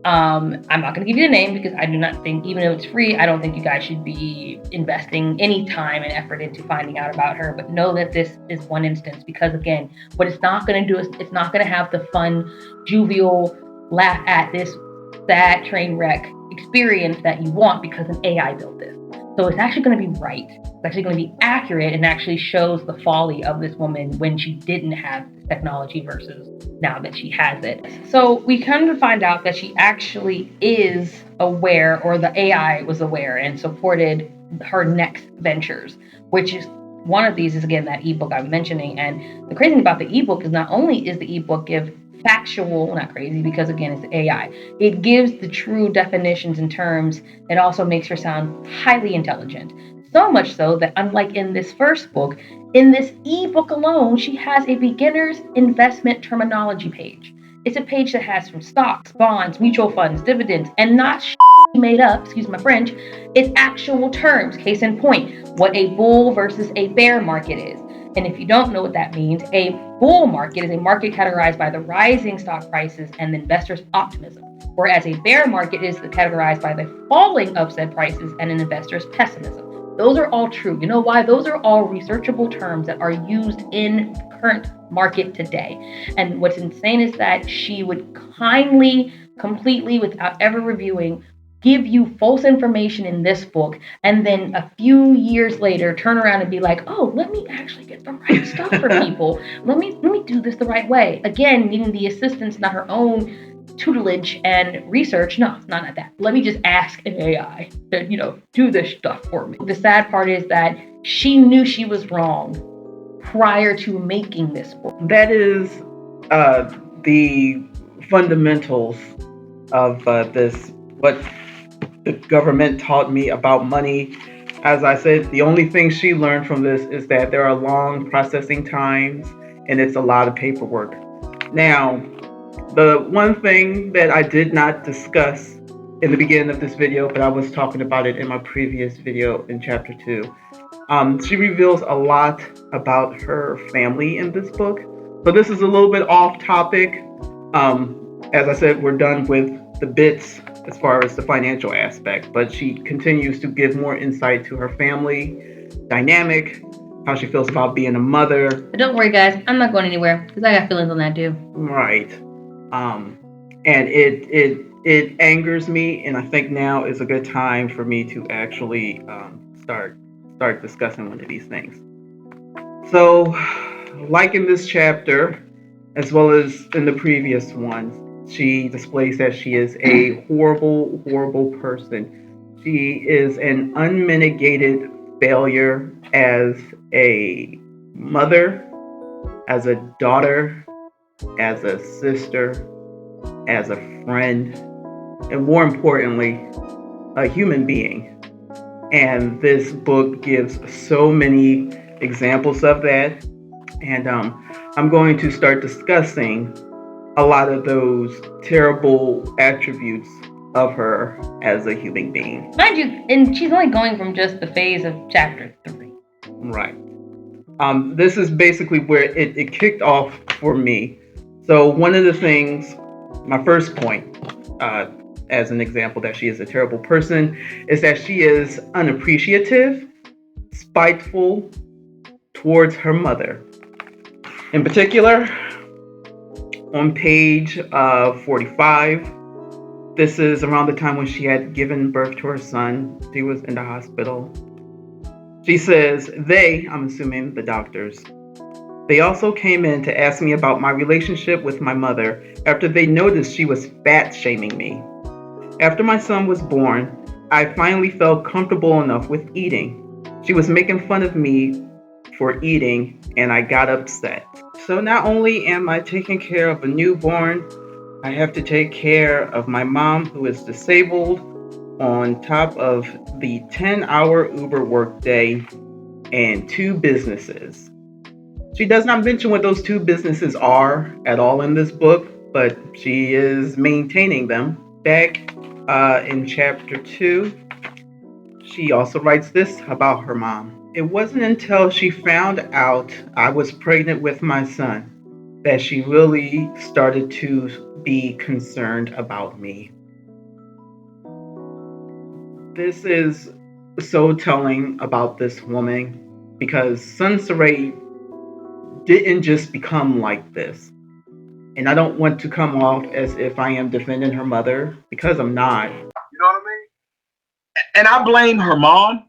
I'm not going to give you the name because I do not think, even though it's free, I don't think you guys should be investing any time and effort into finding out about her. But know that this is one instance because, again, what it's not going to do is it's not going to have the fun, jovial, laugh at this sad train wreck experience that you want because an AI built this. So it's actually going to be right. It's actually going to be accurate and actually shows the folly of this woman when she didn't have this technology versus now that she has it. So we come to find out that she actually is aware, or the AI was aware and supported her next ventures, which is one of these is, again, that ebook I'm mentioning. And the crazy thing about the ebook is not only is the ebook give factual, not crazy, because again, it's AI. It gives the true definitions and terms. It also makes her sound highly intelligent. So much so that unlike in this first book, in this ebook alone, she has a beginner's investment terminology page. It's a page that has from stocks, bonds, mutual funds, dividends, and not made up, excuse my French, it's actual terms. Case in point, what a bull versus a bear market is. And if you don't know what that means, a bull market is a market categorized by the rising stock prices and the investors' optimism, whereas a bear market is categorized by the falling of said prices and an investor's pessimism. Those are all true. You know why? Those are all researchable terms that are used in current market today. And what's insane is that she would kindly, completely, without ever reviewing, give you false information in this book, and then a few years later turn around and be like, oh, let me actually get the right stuff for people. Let me do this the right way. Again, needing the assistance, not her own tutelage and research. No, not that. Let me just ask an AI to, do this stuff for me. The sad part is that she knew she was wrong prior to making this book. That is the fundamentals of this, what the government taught me about money. As I said, the only thing she learned from this is that there are long processing times and it's a lot of paperwork. Now, the one thing that I did not discuss in the beginning of this video, but I was talking about it in my previous video in chapter 2, she reveals a lot about her family in this book. So this is a little bit off topic. As I said, we're done with the bits as far as the financial aspect, but she continues to give more insight to her family dynamic, how she feels about being a mother. But don't worry, guys, I'm not going anywhere because I got feelings on that too. Right. And it angers me, and I think now is a good time for me to actually start discussing one of these things. So, like in this chapter, as well as in the previous ones, she displays that she is a horrible, horrible person. She is an unmitigated failure as a mother, as a daughter, as a sister, as a friend, and more importantly, a human being. And this book gives so many examples of that. And I'm going to start discussing a lot of those terrible attributes of her as a human being. Mind you, and she's only going from just the phase of chapter 3. Right. This is basically where it kicked off for me. So one of the things, my first point, as an example that she is a terrible person, is that she is unappreciative, spiteful towards her mother. In particular, on page 45, this is around the time when she had given birth to her son. She was in the hospital. She says, I'm assuming the doctors, they also came in to ask me about my relationship with my mother after they noticed she was fat shaming me. After my son was born, I finally felt comfortable enough with eating. She was making fun of me for eating, and I got upset. So not only am I taking care of a newborn, I have to take care of my mom who is disabled on top of the 10-hour Uber workday and 2 businesses. She does not mention what those 2 businesses are at all in this book, but she is maintaining them. Back in chapter 2, she also writes this about her mom. It wasn't until she found out I was pregnant with my son that she really started to be concerned about me. This is so telling about this woman because Soncerae didn't just become like this. And I don't want to come off as if I am defending her mother, because I'm not. You know what I mean? And I blame her mom.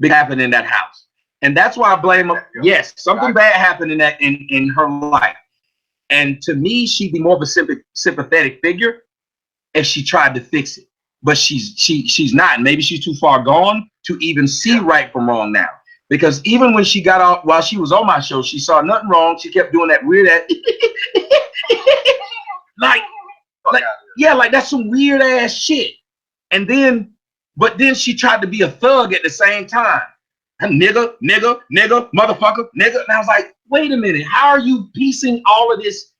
Big happened in that house. And that's why I blame her. Yes, something bad happened in that in her life. And to me, she'd be more of a sympathetic figure if she tried to fix it. But she's not. Maybe she's too far gone to even see right from wrong now. Because even when she got out, while she was on my show, she saw nothing wrong. She kept doing that weird ass, like that's some weird ass shit. But then she tried to be a thug at the same time. Nigga, motherfucker, nigga. And I was like, wait a minute, how are you piecing all of this?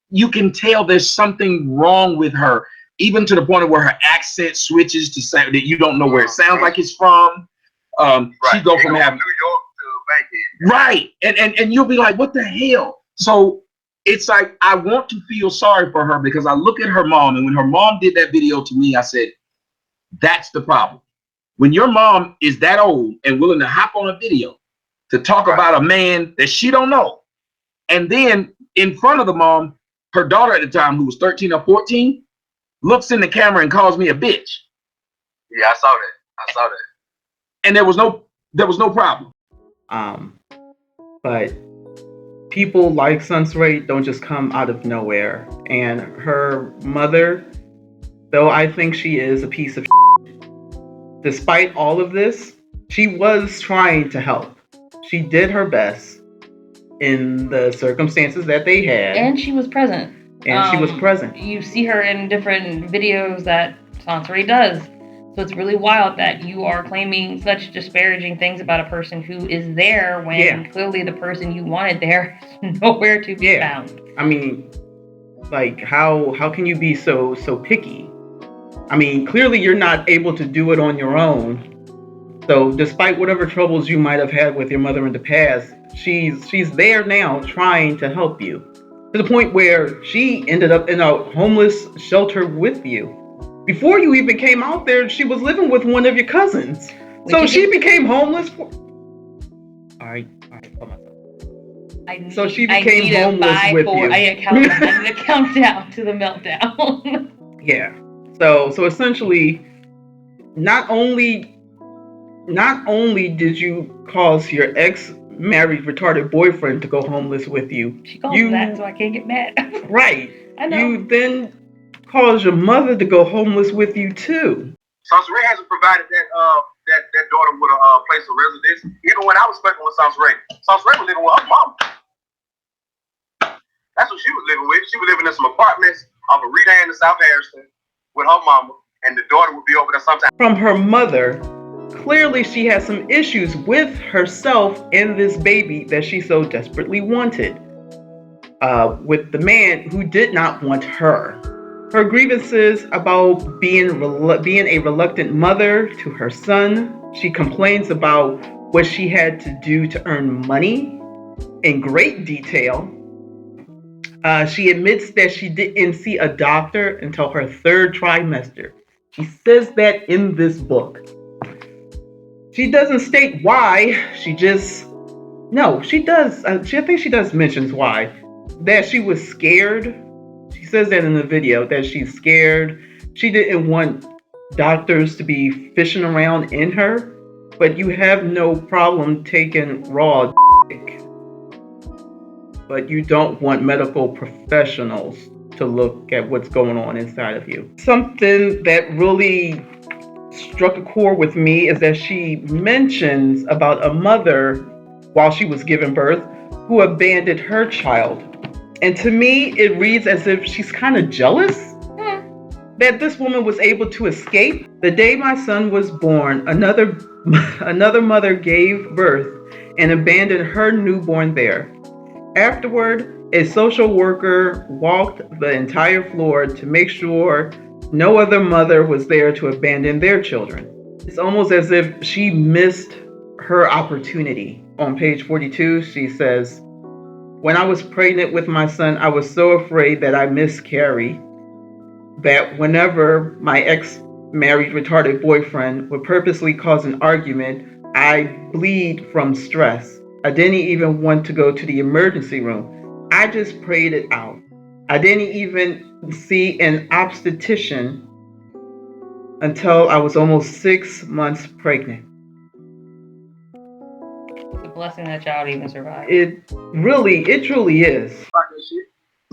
You can tell there's something wrong with her, even to the point of where her accent switches to say that you don't know where it sounds like it's from. She go from having New York to Bankhead. Right, and you'll be like, what the hell? So it's like I want to feel sorry for her because I look at her mom, and when her mom did that video to me, I said, that's the problem. when your mom is that old and willing to hop on a video to talk about a man that she don't know, and then in front of the mom, her daughter at the time, who was 13 or 14, looks in the camera and calls me a bitch. Yeah, I saw that. And there was no problem. But people like Soncerae don't just come out of nowhere. And her mother, though I think she is a piece of shit, despite all of this, she was trying to help. She did her best in the circumstances that they had. And she was present. She was present. You see her in different videos that Soncerae does. So it's really wild that you are claiming such disparaging things about a person who is there when clearly the person you wanted there is nowhere to be found. I mean, like, how can you be so picky? I mean, clearly you're not able to do it on your own. So despite whatever troubles you might have had with your mother in the past, she's there now trying to help you. To the point where she ended up in a homeless shelter with you. Before you even came out there, she was living with one of your cousins. So she became homeless. All right, hold on. So she became homeless with you. I need to count down to the meltdown. Yeah. So essentially, not only did you cause your ex-married retarded boyfriend to go homeless with you. She calls that so I can't get mad. Right. I know. You then caused your mother to go homeless with you too. Soncerae hasn't provided that daughter with a place of residence. Even when I was fucking with Soncerae was living with her mom. That's what she was living with. She was living in some apartments off of Rita in South Harrison with her mama, and the daughter would be over there sometimes. From her mother, clearly she has some issues with herself and this baby that she so desperately wanted. With the man who did not want her. Her grievances about being a reluctant mother to her son. She complains about what she had to do to earn money in great detail. She admits that she didn't see a doctor until her 3rd trimester. She says that in this book. She doesn't state why. She does. I think she does mentions why. That she was scared. She says that in the video, that she's scared. She didn't want doctors to be fishing around in her. But you have no problem taking raw dick. But you don't want medical professionals to look at what's going on inside of you. Something that really struck a chord with me is that she mentions about a mother while she was giving birth who abandoned her child. And to me, it reads as if she's kind of jealous that this woman was able to escape. The day my son was born, another mother gave birth and abandoned her newborn there. Afterward, a social worker walked the entire floor to make sure no other mother was there to abandon their children. It's almost as if she missed her opportunity. On page 42, she says, "When I was pregnant with my son, I was so afraid that I miscarry that whenever my ex-married retarded boyfriend would purposely cause an argument, I bleed from stress. I didn't even want to go to the emergency room. I just prayed it out. I didn't even see an obstetrician until I was almost 6 months pregnant." It's a blessing that child even survived. It truly is.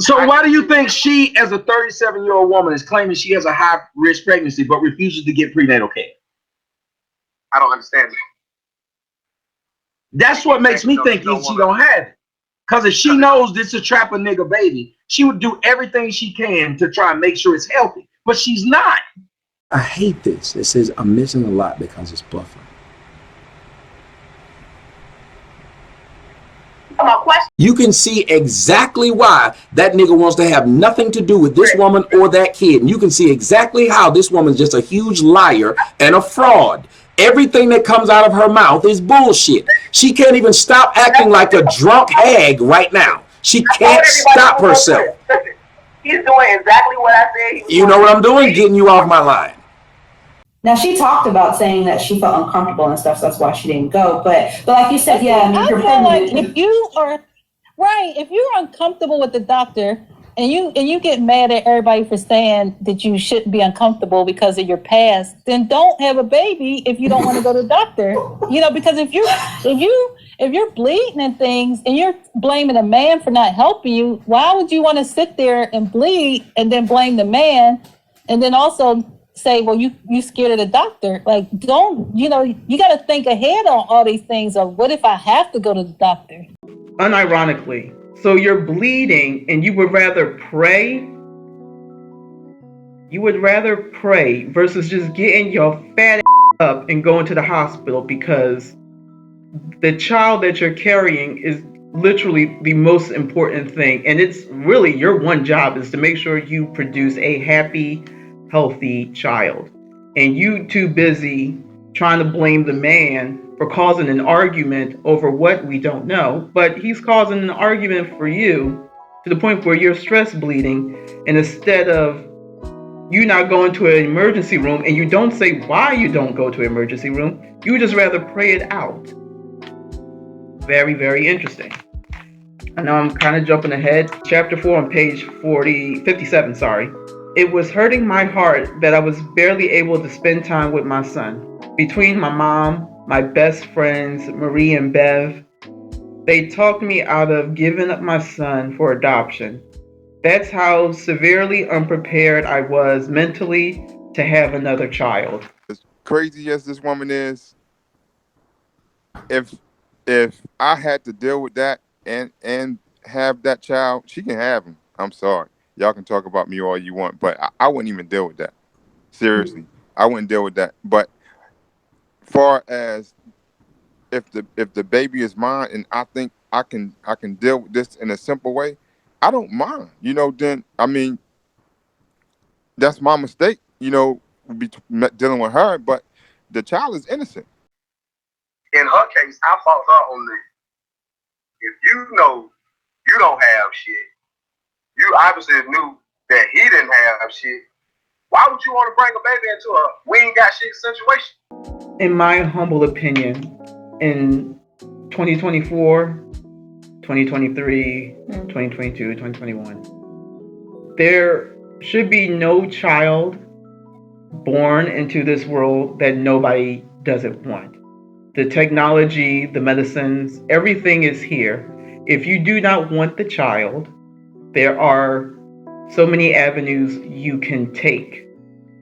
So why do you think she, as a 37-year-old woman, is claiming she has a high-risk pregnancy but refuses to get prenatal care? I don't understand that. That's what makes me think she don't have it. Because if she knows this is a trap a nigga baby, she would do everything she can to try and make sure it's healthy. But she's not. I hate this. It says I'm missing a lot because it's buffering. You can see exactly why that nigga wants to have nothing to do with this woman or that kid. And you can see exactly how this woman's just a huge liar and a fraud. Everything that comes out of her mouth is bullshit. She can't even stop acting like a drunk hag right now. She can't stop herself. He's doing exactly what I said. You know what I'm doing? Getting you off my line. Now she talked about saying that she felt uncomfortable and stuff, so that's why she didn't go. But like you said, yeah, I mean, you're feel like if you are right, if you're uncomfortable with the doctor and you get mad at everybody for saying that you shouldn't be uncomfortable because of your past, then don't have a baby if you don't want to go to the doctor. You know, because if you're bleeding and things and you're blaming a man for not helping you, why would you want to sit there and bleed and then blame the man and then also say, well, you scared of the doctor? Like, don't, you got to think ahead on all these things of what if I have to go to the doctor? Unironically, so you're bleeding and you would rather pray? You would rather pray versus just getting your fat up and going to the hospital because the child that you're carrying is literally the most important thing. And it's really your one job is to make sure you produce a happy, healthy child. And you too busy trying to blame the man for causing an argument over what we don't know, but he's causing an argument for you to the point where you're stress bleeding, and instead of you not going to an emergency room, and you don't say why you don't go to an emergency room, you would just rather pray it out. Very, very interesting. I know I'm kind of jumping ahead. Chapter 4 on page 57, sorry. It was hurting my heart that I was barely able to spend time with my son. Between my mom, my best friends, Marie and Bev, they talked me out of giving up my son for adoption. That's how severely unprepared I was mentally to have another child. As crazy as this woman is, if I had to deal with that and have that child, she can have him. I'm sorry. Y'all can talk about me all you want, but I wouldn't even deal with that. Seriously, I wouldn't deal with that. But far as if the baby is mine and I think I can deal with this in a simple way, I don't mind. Then I mean, that's my mistake. Dealing with her, but the child is innocent. In her case, I fought her on the, if you know you don't have shit, you obviously knew that he didn't have shit. Why would you want to bring a baby into a we ain't got shit situation? In my humble opinion, in 2024, 2023, 2022, 2021, there should be no child born into this world that nobody doesn't want. The technology, the medicines, everything is here. If you do not want the child, there are so many avenues you can take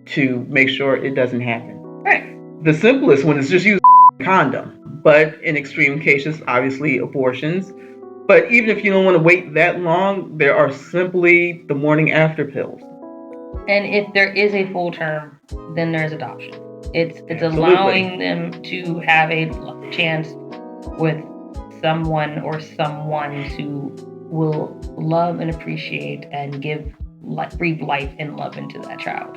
to make sure it doesn't happen. Right. The simplest one is just use a condom, but in extreme cases, obviously abortions. But even if you don't want to wait that long, there are simply the morning after pills. And if there is a full term, then there's adoption. It's allowing them to have a chance with someone or someones who will love and appreciate and breathe life and love into that child.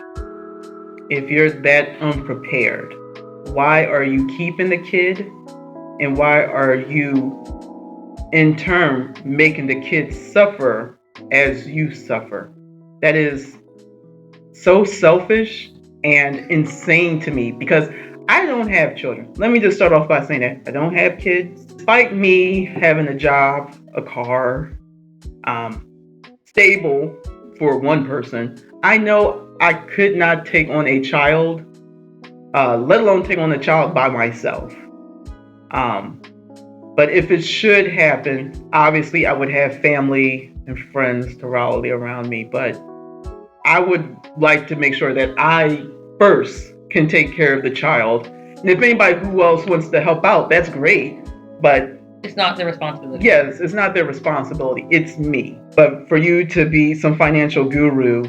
If you're that unprepared, why are you keeping the kid? And why are you, in turn, making the kid suffer as you suffer? That is so selfish and insane to me, because I don't have children. Let me just start off by saying that I don't have kids. Despite me having a job, a car, stable for one person, I know I could not take on a child, let alone take on a child by myself. But if it should happen, obviously I would have family and friends to rally around me. But I would like to make sure that I first can take care of the child. And if anybody who else wants to help out, that's great. But it's not their responsibility. Yes, it's not their responsibility. It's me. But for you to be some financial guru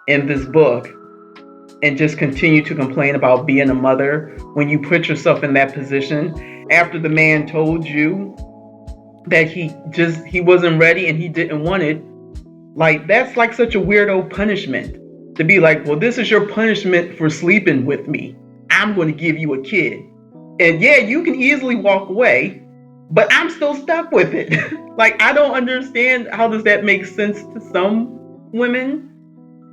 in this book and just continue to complain about being a mother when you put yourself in that position after the man told you that he wasn't ready and he didn't want it, like that's like such a weirdo punishment to be like, well, this is your punishment for sleeping with me. I'm going to give you a kid. And yeah, you can easily walk away, but I'm still stuck with it. Like, I don't understand how does that make sense to some women,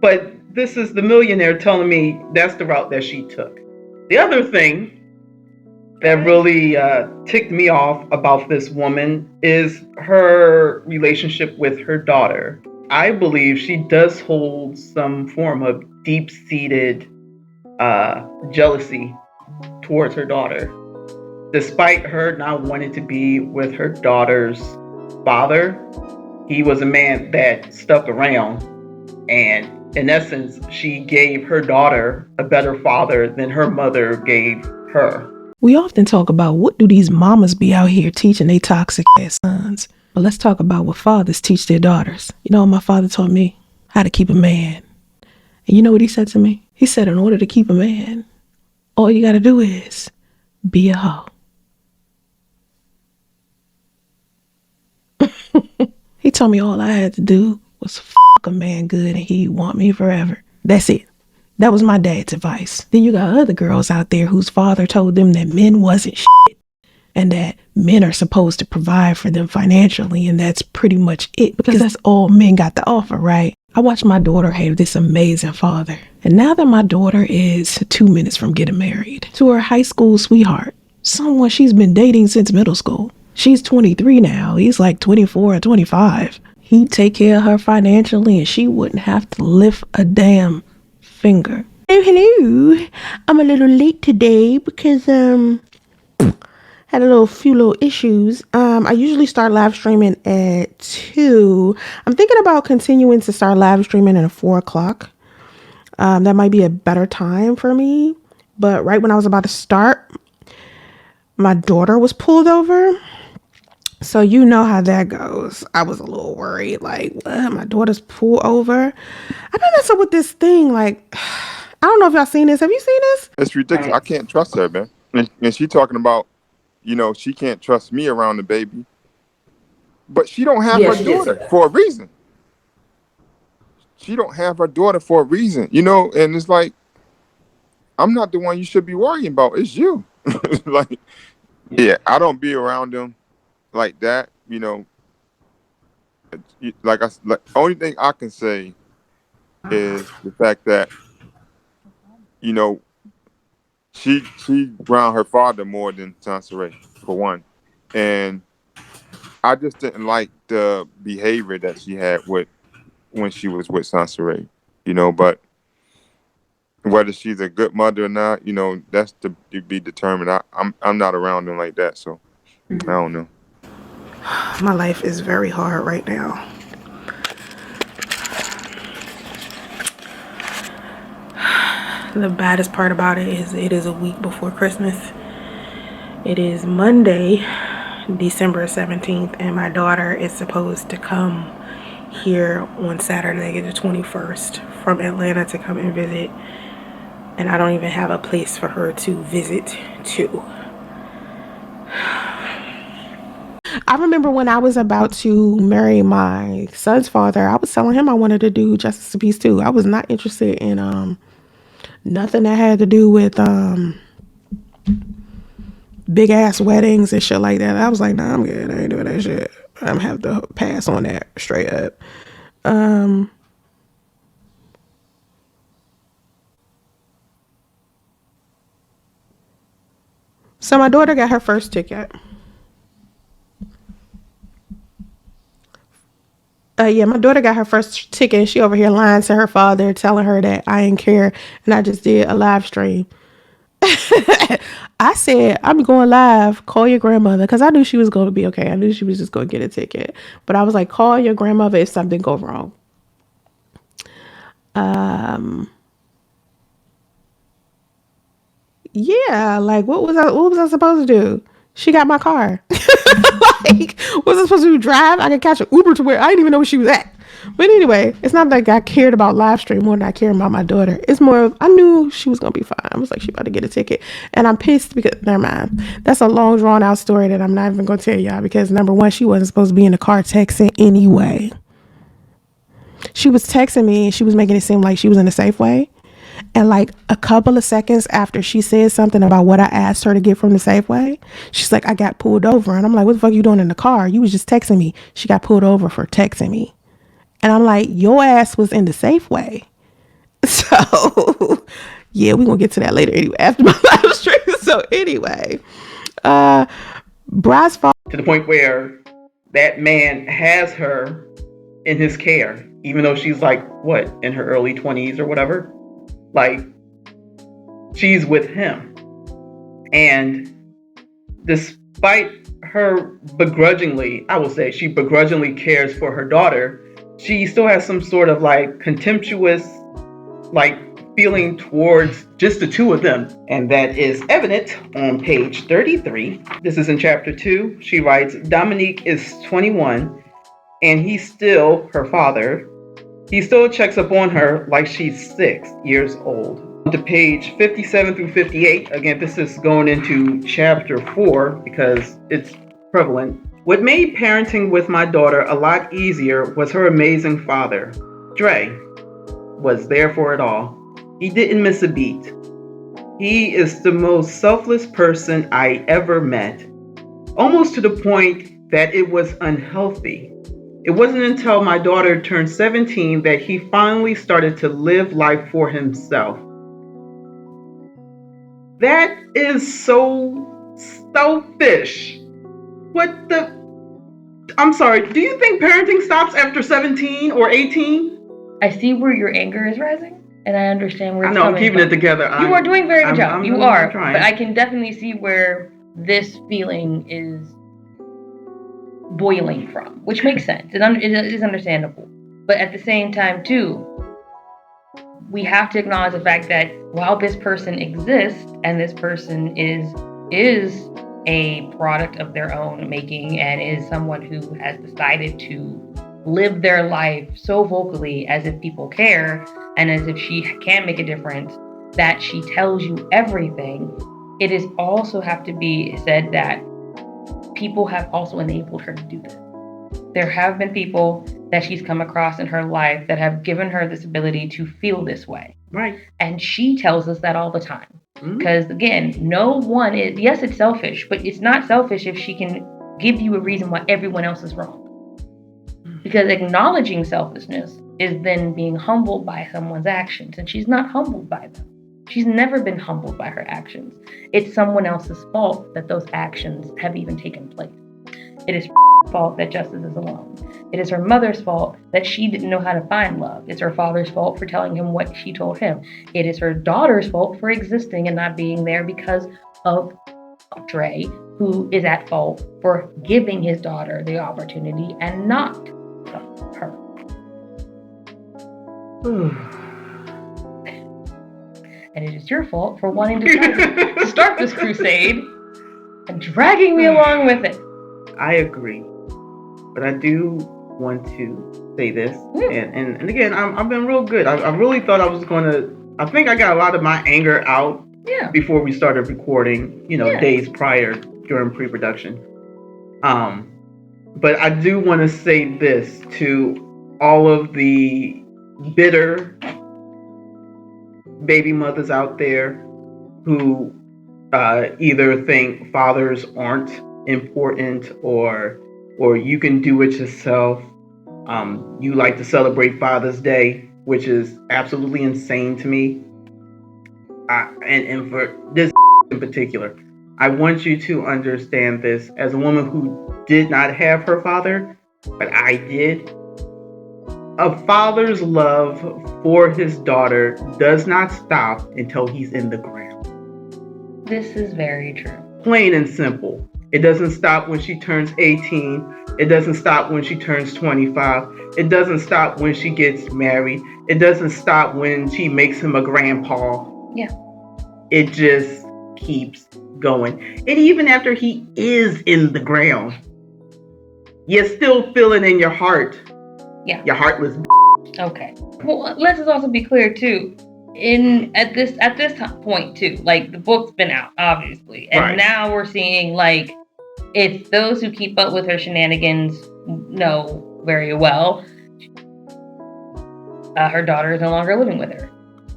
but this is the millionaire telling me that's the route that she took. The other thing that really ticked me off about this woman is her relationship with her daughter. I believe she does hold some form of deep-seated jealousy towards her daughter. Despite her not wanting to be with her daughter's father, he was a man that stuck around, and in essence, she gave her daughter a better father than her mother gave her. We often talk about what do these mamas be out here teaching they toxic ass sons. But let's talk about what fathers teach their daughters. You know what my father taught me? How to keep a man. And you know what he said to me? He said, in order to keep a man, all you gotta do is be a hoe. He told me all I had to do was fuck a man good and he'd want me forever. That's it. That was my dad's advice. Then you got other girls out there whose father told them that men wasn't shit and that men are supposed to provide for them financially, and that's pretty much it because that's all men got to offer, right? I watched my daughter have this amazing father, and now that my daughter is 2 minutes from getting married to her high school sweetheart, someone she's been dating since middle school. She's 23 now. He's like 24 or 25. He'd take care of her financially and she wouldn't have to lift a damn finger. Oh, hello. I'm a little late today because had a few little issues. I usually start live streaming at 2. I'm thinking about continuing to start live streaming at 4 o'clock. That might be a better time for me. But right when I was about to start, my daughter was pulled over. So you know how that goes. I was a little worried, like, what? My daughter's pulled over. I've been messing with this thing, like, I don't know if y'all seen this. Have you seen this? It's ridiculous. I can't trust her, man. And she talking about, you know, she can't trust me around the baby. But she don't have her daughter for a reason. She don't have her daughter for a reason, you know, and it's like, I'm not the one you should be worrying about. It's you. Like, yeah, I don't be around them like that, you know. Like only thing I can say is the fact that, you know, she around her father more than Soncerae, for one, and I just didn't like the behavior that she had when she was with Soncerae, you know. But whether she's a good mother or not, you know, that's to be determined. I'm not around them like that, so I don't know. My life is very hard right now. The baddest part about it is a week before Christmas. It is Monday, December 17th, and my daughter is supposed to come here on Saturday, the 21st, from Atlanta to come and visit. And I don't even have a place for her to visit to. I remember when I was about to marry my son's father, I was telling him I wanted to do Justice of Peace too. I was not interested in nothing that had to do with big ass weddings and shit like that. I was like, nah, I'm good. I ain't doing that shit. I'm gonna have to pass on that straight up. So my daughter got her first ticket. My daughter got her first ticket and she over here lying to her father, telling her that I didn't care and I just did a live stream. I said, I'm going live, call your grandmother, because I knew she was going to be okay. I knew she was just going to get a ticket. But I was like, call your grandmother if something goes wrong. Yeah, like what was I supposed to do? She got my car. Like, was I supposed to drive? I could catch an Uber to where I didn't even know where she was at. But anyway, it's not like I cared about live stream more than I care about my daughter. It's more of, I knew she was gonna be fine. I was like, she about to get a ticket, and I'm pissed because never mind. That's a long drawn out story that I'm not even gonna tell y'all because number one, she wasn't supposed to be in the car texting anyway. She was texting me and she was making it seem like she was in a Safeway. And like a couple of seconds after she said something about what I asked her to get from the Safeway, she's like, I got pulled over. And I'm like, what the fuck you doing in the car? You was just texting me. She got pulled over for texting me. And I'm like, your ass was in the Safeway. So Yeah, we're gonna get to that later anyway, after my live stream. So anyway, Brad's father, to the point where that man has her in his care, even though she's like, what, in her early 20s or whatever? Like, she's with him. And despite her begrudgingly, I will say, she begrudgingly cares for her daughter, she still has some sort of like contemptuous, like, feeling towards just the two of them. And that is evident on page 33. This is in chapter 2. She writes, Dominique is 21 and he's still her father. He still checks up on her like she's 6 years old. To page 57 through 58. Again, this is going into chapter 4 because it's prevalent. What made parenting with my daughter a lot easier was her amazing father. Dre was there for it all. He didn't miss a beat. He is the most selfless person I ever met, almost to the point that it was unhealthy. It wasn't until my daughter turned 17 that he finally started to live life for himself. That is so selfish. What the? I'm sorry, do you think parenting stops after 17 or 18? I see where your anger is rising. And I understand where it's coming from. I know, I'm keeping it together. You are doing a very good job. You are. Trying. But I can definitely see where this feeling is boiling from, which makes sense. It is understandable. But at the same time, too, we have to acknowledge the fact that while this person exists and this person is a product of their own making and is someone who has decided to live their life so vocally as if people care and as if she can make a difference, that she tells you everything, it is also have to be said that people have also enabled her to do this. There have been people that she's come across in her life that have given her this ability to feel this way. Right. And she tells us that all the time. Because again, no one is, yes, it's selfish, but it's not selfish if she can give you a reason why everyone else is wrong. Because acknowledging selflessness is then being humbled by someone's actions, and she's not humbled by them. She's never been humbled by her actions. It's someone else's fault that those actions have even taken place. It is her fault that Justice is alone. It is her mother's fault that she didn't know how to find love. It's her father's fault for telling him what she told him. It is her daughter's fault for existing and not being there because of Dre, who is at fault for giving his daughter the opportunity and not her. And it is your fault for wanting to start this crusade and dragging me along with it. I agree. But I do want to say this. And again, I've been real good. I really thought I was going to, I think I got a lot of my anger out before we started recording, days prior during pre-production. But I do want to say this to all of the bitter baby mothers out there who either think fathers aren't important or you can do it yourself. You like to celebrate Father's Day, which is absolutely insane to me. And for this in particular, I want you to understand this as a woman who did not have her father, but I did. A father's love for his daughter does not stop until he's in the ground. This is very true. Plain and simple. It doesn't stop when she turns 18. It doesn't stop when she turns 25. It doesn't stop when she gets married. It doesn't stop when she makes him a grandpa. Yeah. It just keeps going. And even after he is in the ground, you still feel it in your heart. Yeah. Your heartless. Okay. Well, let's just also be clear too. At this point too, like the book's been out, obviously, and now we're seeing like it's those who keep up with her shenanigans know very well. Her daughter is no longer living with her.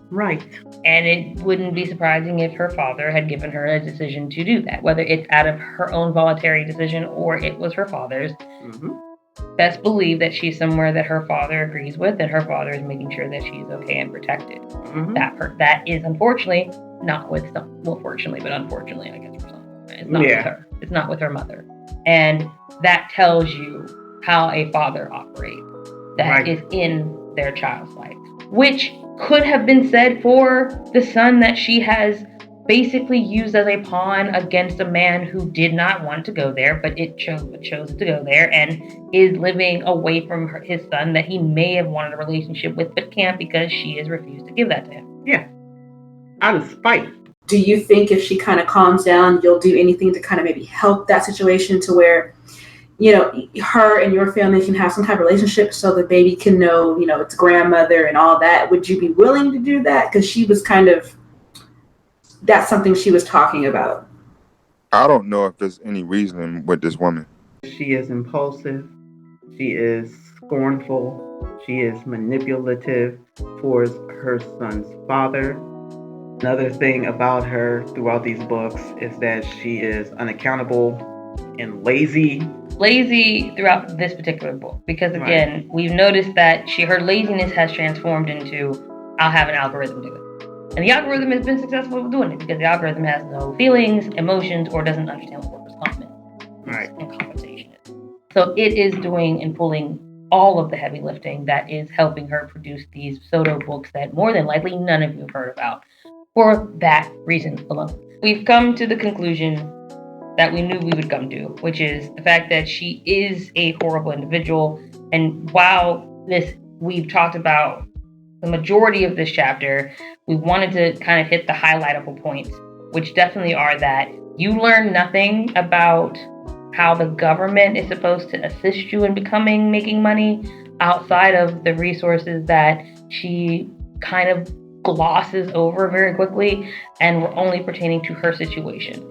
Right. And it wouldn't be surprising if her father had given her a decision to do that, whether it's out of her own voluntary decision or it was her father's. Mm-hmm. best believe that she's somewhere that her father agrees with, and her father is making sure that she's okay and protected. Mm-hmm. That is unfortunately not with some. Well, fortunately, but unfortunately, I guess for some, it's not with her. It's not with her mother, and that tells you how a father operates. That is in their child's life, which could have been said for the son that she has basically used as a pawn against a man who did not want to go there, but chose to go there, and is living away from his son that he may have wanted a relationship with, but can't because she has refused to give that to him. Yeah, out of spite. Do you think if she kind of calms down, you'll do anything to kind of maybe help that situation to where, you know, her and your family can have some type of relationship so the baby can know, you know, its grandmother and all that? Would you be willing to do that? Because she was kind of, that's something she was talking about. I don't know if there's any reasoning with this woman. She is impulsive. She is scornful. She is manipulative towards her son's father. Another thing about her throughout these books is that she is unaccountable and lazy. Lazy throughout this particular book, because again, we've noticed that her laziness has transformed into, I'll have an algorithm do it. And the algorithm has been successful with doing it because the algorithm has no feelings, emotions, or doesn't understand what workers' comp and compensation is. So it is doing and pulling all of the heavy lifting that is helping her produce these pseudo books that more than likely none of you have heard about for that reason alone. We've come to the conclusion that we knew we would come to, which is the fact that she is a horrible individual. And while we've talked about the majority of this chapter, we wanted to kind of hit the highlightable points, which definitely are that you learn nothing about how the government is supposed to assist you in making money outside of the resources that she kind of glosses over very quickly and were only pertaining to her situation.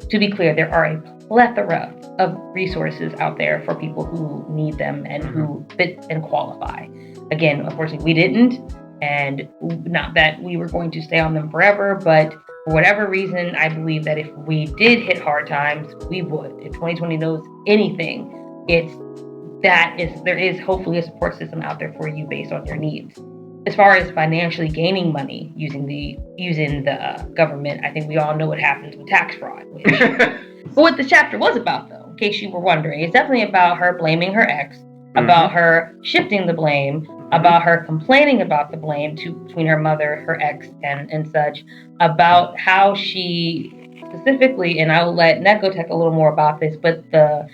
To be clear, there are a plethora of resources out there for people who need them and who fit and qualify. Again, unfortunately, we didn't, and not that we were going to stay on them forever, but for whatever reason, I believe that if we did hit hard times, we would. If 2020 knows anything, there is hopefully a support system out there for you based on your needs. As far as financially gaining money using the government, I think we all know what happens with tax fraud. But what the chapter was about, though, in case you were wondering, it's definitely about her blaming her ex, about her shifting the blame, about her complaining about the blame between her mother, her ex, and such, about how she specifically, and I'll let Neko talk a little more about this, but the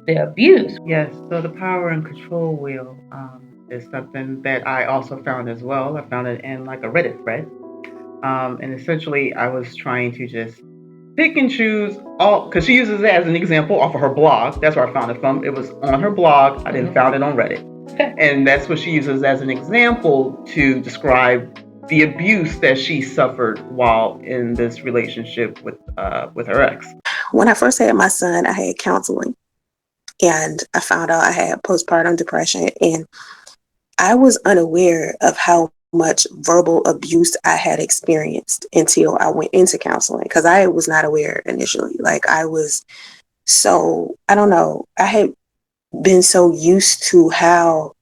abuse. Yes, so the power and control wheel is something that I also found as well. I found it in like a Reddit thread. And essentially I was trying to just pick and choose all, because she uses it as an example off of her blog. That's where I found it from. It was on her blog. I didn't found it on Reddit. Okay. And that's what she uses as an example to describe the abuse that she suffered while in this relationship with her ex. When I first had my son, I had counseling, and I found out I had postpartum depression, and I was unaware of how much verbal abuse I had experienced until I went into counseling, because I was not aware initially. Like, I was so, I don't know, I had been so used to how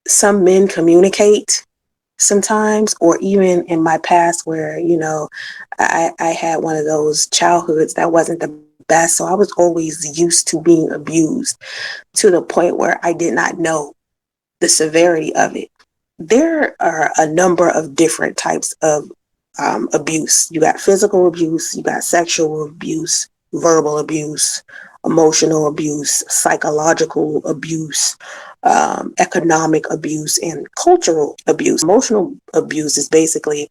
some men communicate sometimes, or even in my past where, you know, I had one of those childhoods that wasn't the best. So I was always used to being abused to the point where I did not know the severity of it. There are a number of different types of abuse. You got physical abuse, you got sexual abuse, verbal abuse, emotional abuse, psychological abuse, economic abuse, and cultural abuse. Emotional abuse is basically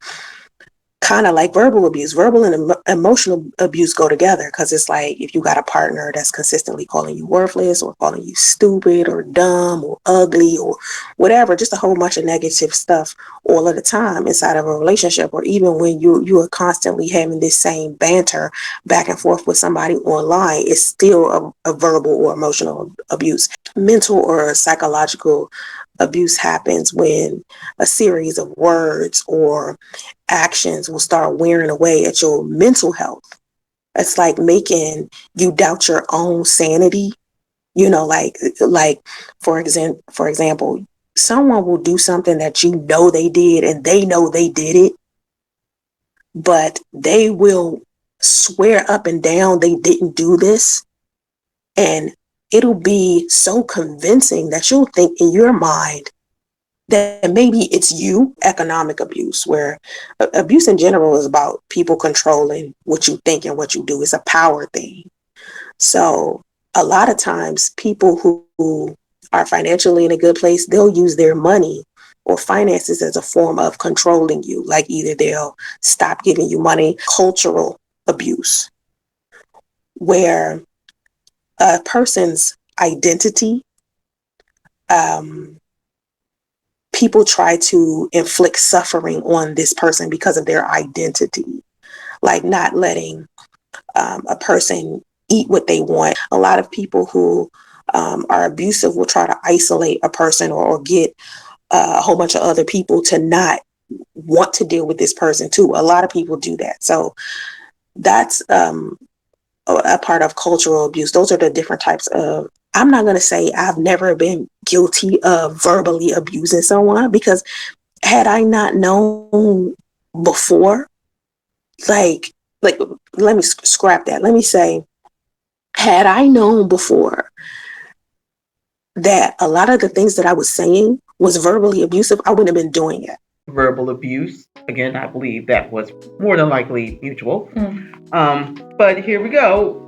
kind of like verbal abuse. Verbal and emotional abuse go together, because it's like if you got a partner that's consistently calling you worthless, or calling you stupid or dumb or ugly or whatever, just a whole bunch of negative stuff all of the time inside of a relationship, or even when you are constantly having this same banter back and forth with somebody online, it's still a verbal or emotional abuse. Mental or psychological abuse happens when a series of words or actions will start wearing away at your mental health. It's like making you doubt your own sanity. You know, like for example, someone will do something that you know they did and they know they did it, but they will swear up and down they didn't do this, and it'll be so convincing that you'll think in your mind that maybe it's you. Economic abuse, where abuse in general is about people controlling what you think and what you do. It's a power thing. So a lot of times people who are financially in a good place, they'll use their money or finances as a form of controlling you. Like either they'll stop giving you money. Cultural abuse, where a person's identity, people try to inflict suffering on this person because of their identity, like not letting a person eat what they want. A lot of people who are abusive will try to isolate a person or get a whole bunch of other people to not want to deal with this person too. A lot of people do that. So that's a part of cultural abuse. Those are the different types of, I'm not going to say I've never been guilty of verbally abusing someone, because had I not known before, like let me scrap that. Let me say, had I known before that a lot of the things that I was saying was verbally abusive, I wouldn't have been doing it. Verbal abuse, again, I believe that was more than likely mutual. But here we go.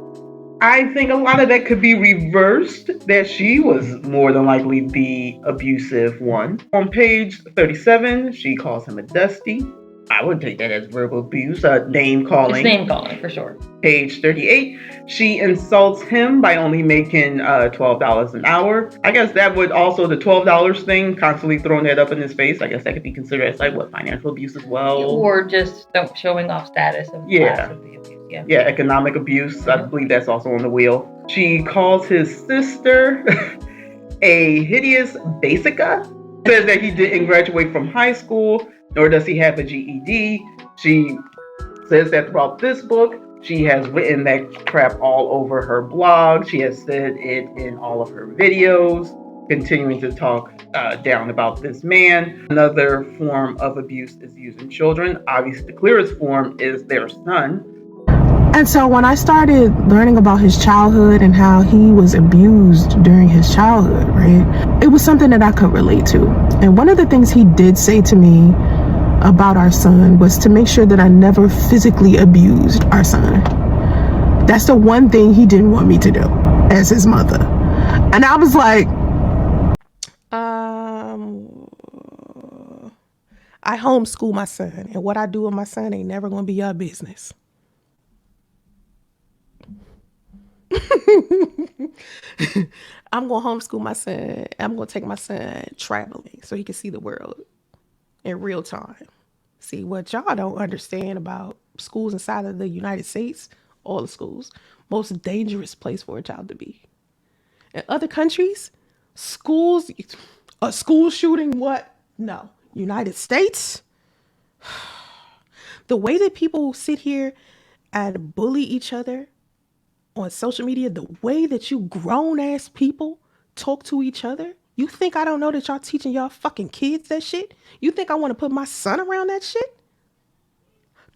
I think a lot of that could be reversed, that she was more than likely the abusive one. On page 37, she calls him a dusty. I would take that as verbal abuse, name calling. It's name calling, for sure. Page 38, she insults him by only making $12 an hour. I guess that would also, the $12 thing, constantly throwing that up in his face, I guess that could be considered as financial abuse as well. Or just showing off status of class of the abuse. Yeah, economic abuse. Mm-hmm. I believe that's also on the wheel. She calls his sister a hideous basica. Says that he didn't graduate from high school, nor does he have a GED. She says that throughout this book, she has written that crap all over her blog. She has said it in all of her videos, continuing to talk down about this man. Another form of abuse is using children. Obviously, the clearest form is their son. And so when I started learning about his childhood and how he was abused during his childhood, right, it was something that I could relate to. And one of the things he did say to me about our son was to make sure that I never physically abused our son. That's the one thing he didn't want me to do as his mother. And I was like, I homeschool my son, and what I do with my son ain't never gonna be your business. I'm gonna homeschool my son. I'm gonna take my son traveling so he can see the world in real time. See, what y'all don't understand about schools inside of the United States, all the schools, most dangerous place for a child to be. In other countries, schools, a school shooting, what? No. United States, the way that people sit here and bully each other on social media, the way that you grown ass people talk to each other, you think I don't know that y'all teaching y'all fucking kids that shit? You think I want to put my son around that shit?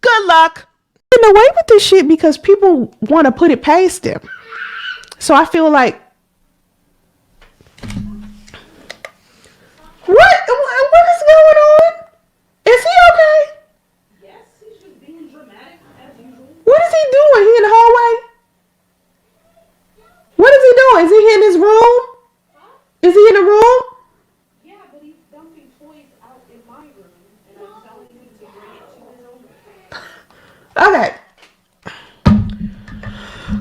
Good luck. Getting away with this shit because people want to put it past them. So I feel like, what is going on? Is he okay? Yes, he's just being dramatic as usual. What is he doing? He in the hallway? What is he doing? Is he in his room? Is he in the room? Yeah, but he's dumping toys out in my room, and I'm telling him to bring it to his own room. Okay.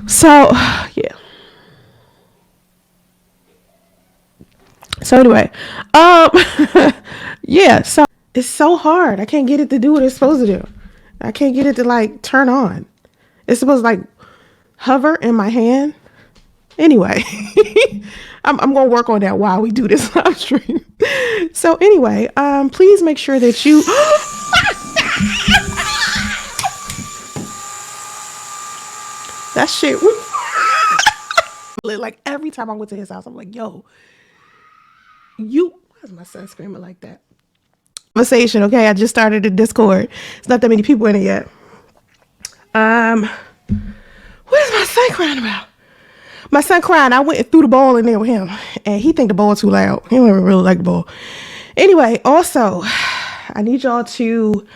So, yeah. So anyway, yeah, so it's so hard. I can't get it to do what it's supposed to do. I can't get it to turn on. It's supposed to hover in my hand. Anyway, I'm going to work on that while we do this live stream. So anyway, please make sure that you... That shit. Like every time I went to his house, I'm like, yo, why is my son screaming like that? Conversation, okay? I just started a Discord. It's not that many people in it yet. What is my son crying about? My son crying. I went and threw the ball in there with him, and he think the ball too loud. He don't even really like the ball. Anyway, also, I need y'all to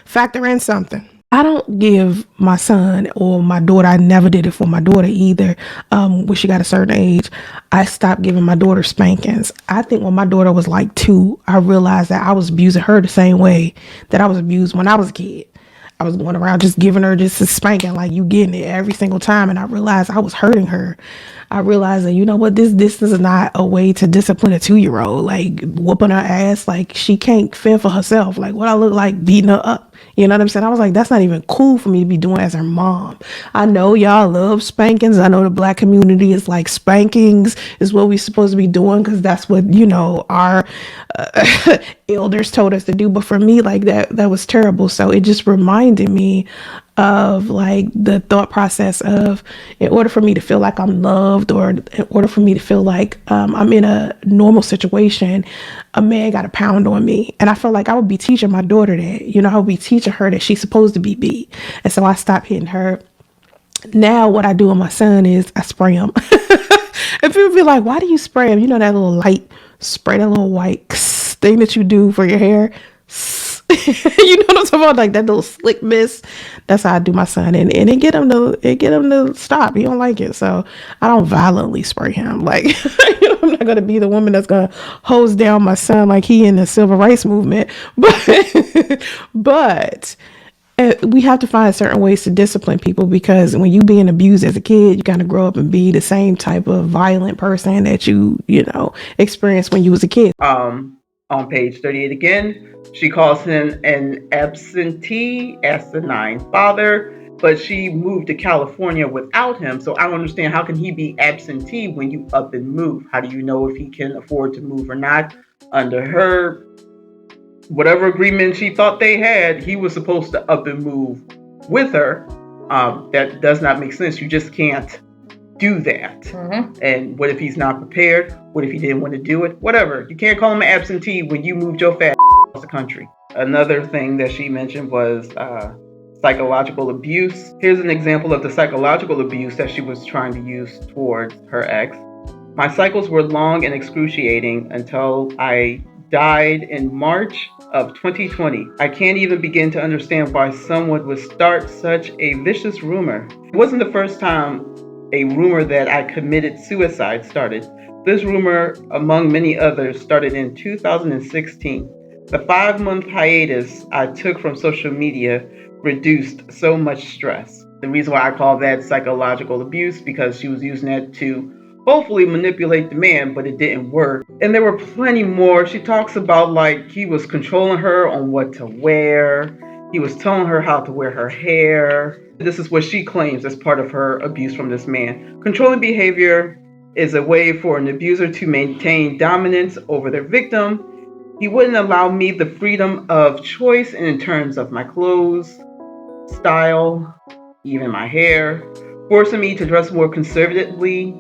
factor in something. I don't give my son or my daughter, I never did it for my daughter either, when she got a certain age, I stopped giving my daughter spankings. I think when my daughter was like 2, I realized that I was abusing her the same way that I was abused when I was a kid. I was going around just giving her just a spanking, like you getting it every single time. And I realized I was hurting her. I realized that, you know what, this is not a way to discipline a 2-year-old, like whooping her ass. Like she can't fend for herself. Like what I look like beating her up. You know what I'm saying? I was like, that's not even cool for me to be doing as her mom. I know y'all love spankings. I know the Black community is like spankings is what we're supposed to be doing because that's what, you know, our elders told us to do. But for me, like that was terrible. So it just reminded me of like the thought process of, in order for me to feel like I'm loved, or in order for me to feel like I'm in a normal situation, a man got a pound on me. And I felt like I would be teaching my daughter that, you know, I would be teaching her that she's supposed to be beat. And so I stopped hitting her. Now what I do with my son is I spray him. And people be like, why do you spray him? You know, that little light spray, that little white thing that you do for your hair. You know what I'm talking about? Like that little slick mist. That's how I do my son, and it get him to stop. He don't like it, so I don't violently spray him. Like, you know, I'm not gonna be the woman that's gonna hose down my son like he in the civil rights movement. But we have to find certain ways to discipline people, because when you being abused as a kid, you kind of grow up and be the same type of violent person that you know experienced when you was a kid. On page 38 again, she calls him an absentee, asinine father, but she moved to California without him. So I don't understand, how can he be absentee when you up and move? How do you know if he can afford to move or not? Under her, whatever agreement she thought they had, he was supposed to up and move with her. That does not make sense. You just can't do that. And what if he's not prepared? What if he didn't want to do it? Whatever. You can't call him an absentee when you moved your fat across the country. Another thing that she mentioned was psychological abuse. Here's an example of the psychological abuse that she was trying to use towards her ex. My cycles were long and excruciating until I died in March of 2020. I can't even begin to understand why someone would start such a vicious rumor. It wasn't the first time a rumor that I committed suicide started. This rumor, among many others, started in 2016. The 5-month hiatus I took from social media reduced so much stress. The reason why I call that psychological abuse, because she was using that to hopefully manipulate the man, but it didn't work. And there were plenty more. She talks about like he was controlling her on what to wear. He was telling her how to wear her hair. This is what she claims as part of her abuse from this man. Controlling behavior is a way for an abuser to maintain dominance over their victim. He wouldn't allow me the freedom of choice in terms of my clothes, style, even my hair, forcing me to dress more conservatively,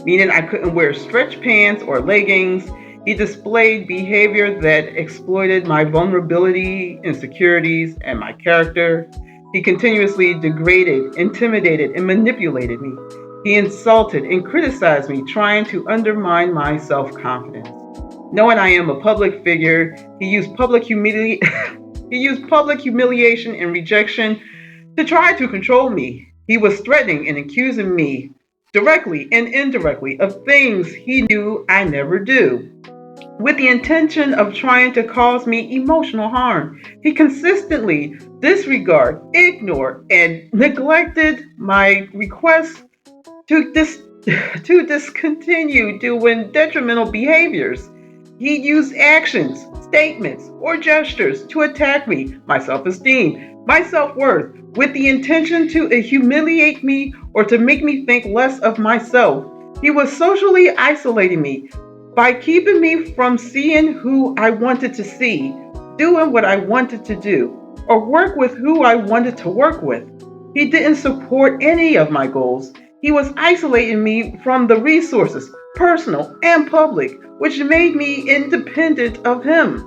meaning I couldn't wear stretch pants or leggings. He displayed behavior that exploited my vulnerability, insecurities, and my character. He continuously degraded, intimidated, and manipulated me. He insulted and criticized me, trying to undermine my self-confidence. Knowing I am a public figure, he used public humiliation and rejection to try to control me. He was threatening and accusing me directly and indirectly of things he knew I never do, with the intention of trying to cause me emotional harm. He consistently disregarded, ignored, and neglected my requests to discontinue doing detrimental behaviors. He used actions, statements, or gestures to attack me, my self-esteem, my self-worth, with the intention to humiliate me or to make me think less of myself. He was socially isolating me by keeping me from seeing who I wanted to see, doing what I wanted to do, or work with who I wanted to work with. He didn't support any of my goals. He was isolating me from the resources, personal and public, which made me independent of him.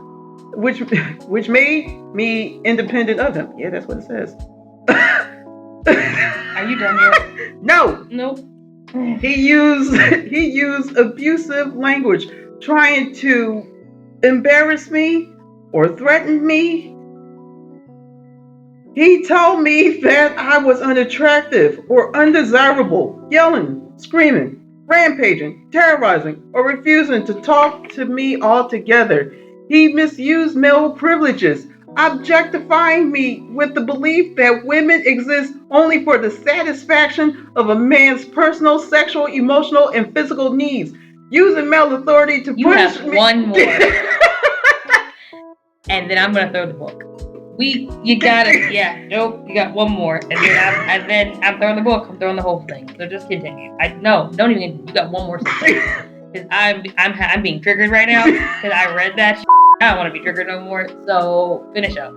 Which made me independent of him. Yeah, that's what it says. Are you done yet? No. Nope. He used abusive language, trying to embarrass me or threaten me. He told me that I was unattractive or undesirable, yelling, screaming, rampaging, terrorizing, or refusing to talk to me altogether. He misused male privileges, objectifying me with the belief that women exist only for the satisfaction of a man's personal, sexual, emotional, and physical needs, using male authority to punish me. One more. And then I'm gonna throw the book. You got it. Yeah, nope. You got one more, and then I'm throwing the book. I'm throwing the whole thing. So just continue. Don't even. You got one more sentence. Because I'm being triggered right now because I read that. I don't want to be triggered no more. So finish up.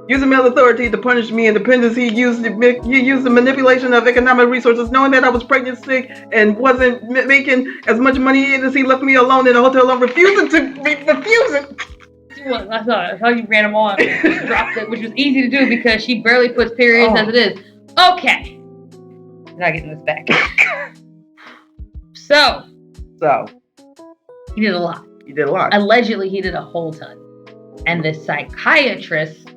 Using male authority to punish me independence, he used the manipulation of economic resources, knowing that I was pregnant, sick, and wasn't making as much money as he left me alone in a hotel room, refusing. I saw you ran them on, dropped it, which was easy to do because she barely puts periods as it is. Okay, now getting this back. So he did a lot. Allegedly, he did a whole ton, and the psychiatrist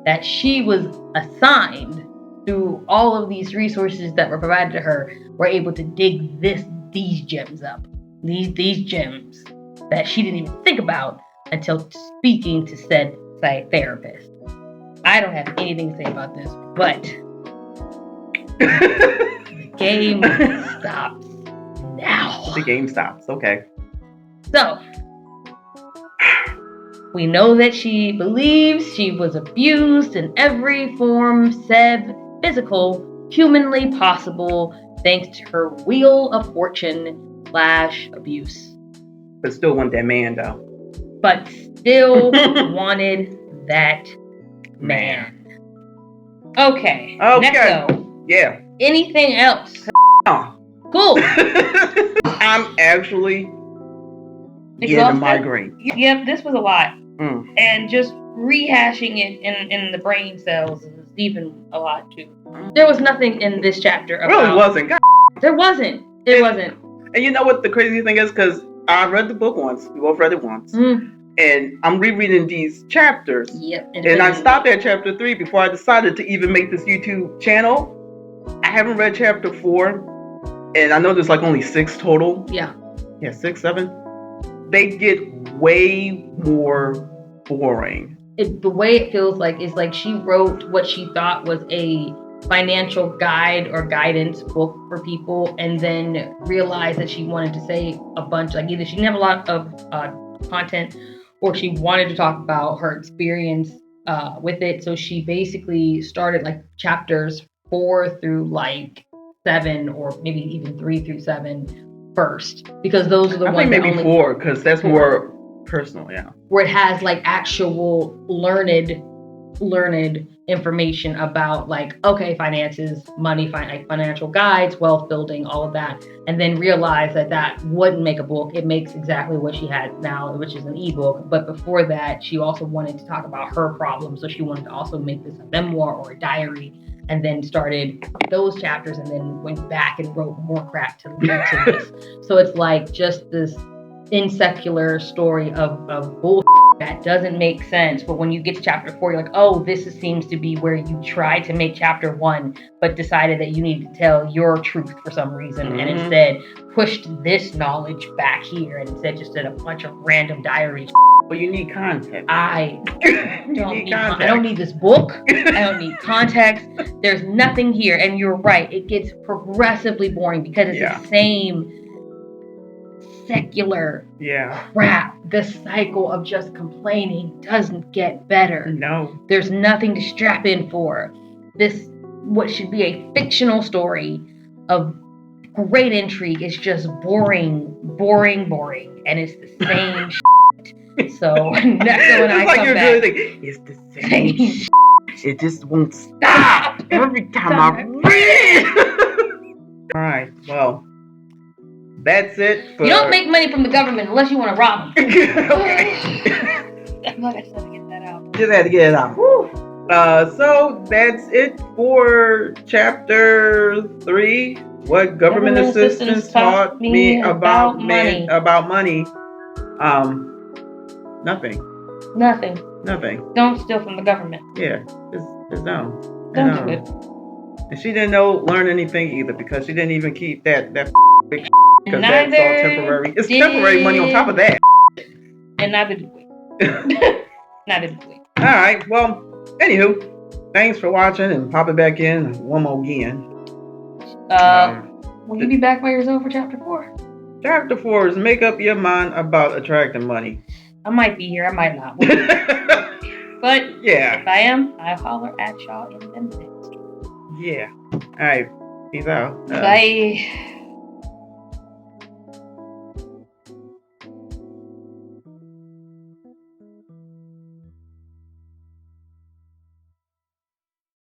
that she was assigned through all of these resources that were provided to her were able to dig these gems up, these gems that she didn't even think about until speaking to said therapist. I don't have anything to say about this, but the game stops now. The game stops. Okay. So we know that she believes she was abused in every form, said physical, humanly possible, thanks to her wheel of fortune / abuse. But still want that man though. But still wanted that man. Okay. Next though. Yeah. Anything else? Oh. Cool. I'm actually getting a migraine. Yep, this was a lot. And just rehashing it in the brain cells is even a lot too. There was nothing in this chapter about... Really wasn't. God. There wasn't. It wasn't. And you know what the crazy thing is? Because I read the book once. We both read it once. And I'm rereading these chapters. Yep. And I stopped at chapter 3 before I decided to even make this YouTube channel. I haven't read chapter 4. And I know there's like only 6 total. Yeah. Yeah, 6, 7. They get way more boring. The way it feels like is like she wrote what she thought was a financial guide or guidance book for people, and then realized that she wanted to say a bunch, like either she didn't have a lot of content, or she wanted to talk about her experience with it. So she basically started like chapters 4 through like 7, or maybe even 3 through 7 first, because those are the ones. I think maybe 4, because that's more personal, yeah. Where it has like actual learned information about like, okay, finances, money, like financial guides, wealth building, all of that, and then realize that wouldn't make a book. It makes exactly what she had now, which is an ebook. But before that, she also wanted to talk about her problems, so she wanted to also make this a memoir or a diary, and then started those chapters and then went back and wrote more crap to lead to this. So it's like just this insecular story of bullshit that doesn't make sense. But when you get to chapter 4, you're like, oh, this seems to be where you tried to make chapter 1, but decided that you need to tell your truth for some reason, and instead pushed this knowledge back here, and instead just did a bunch of random diary. Well, you need context. I don't need this book. I don't need context. There's nothing here. And you're right. It gets progressively boring because it's the same secular crap. The cycle of just complaining doesn't get better. No. There's nothing to strap in for. This, what should be a fictional story of great intrigue, is just boring. And it's the same shit. So next when I come back, it's the same shit. It just won't stop every time I read. All right, well, that's it for... You don't make money from the government unless you want to rob them. Like I said, to get that out. Just had to get it out. So that's it for chapter 3. What government assistance taught me about money. Nothing. Don't steal from the government. Yeah, just don't. Don't do it. And she didn't learn anything either because she didn't even keep that because that's all temporary. It's temporary money on top of that. And neither do we. All right. Well, anywho, thanks for watching and popping back in one more again. Will you be back by yourself for chapter 4? Chapter 4 is make up your mind about attracting money. I might be here. I might not. But yeah, if I am, I'll holler at y'all in the next. Yeah. All right. Peace out. Bye.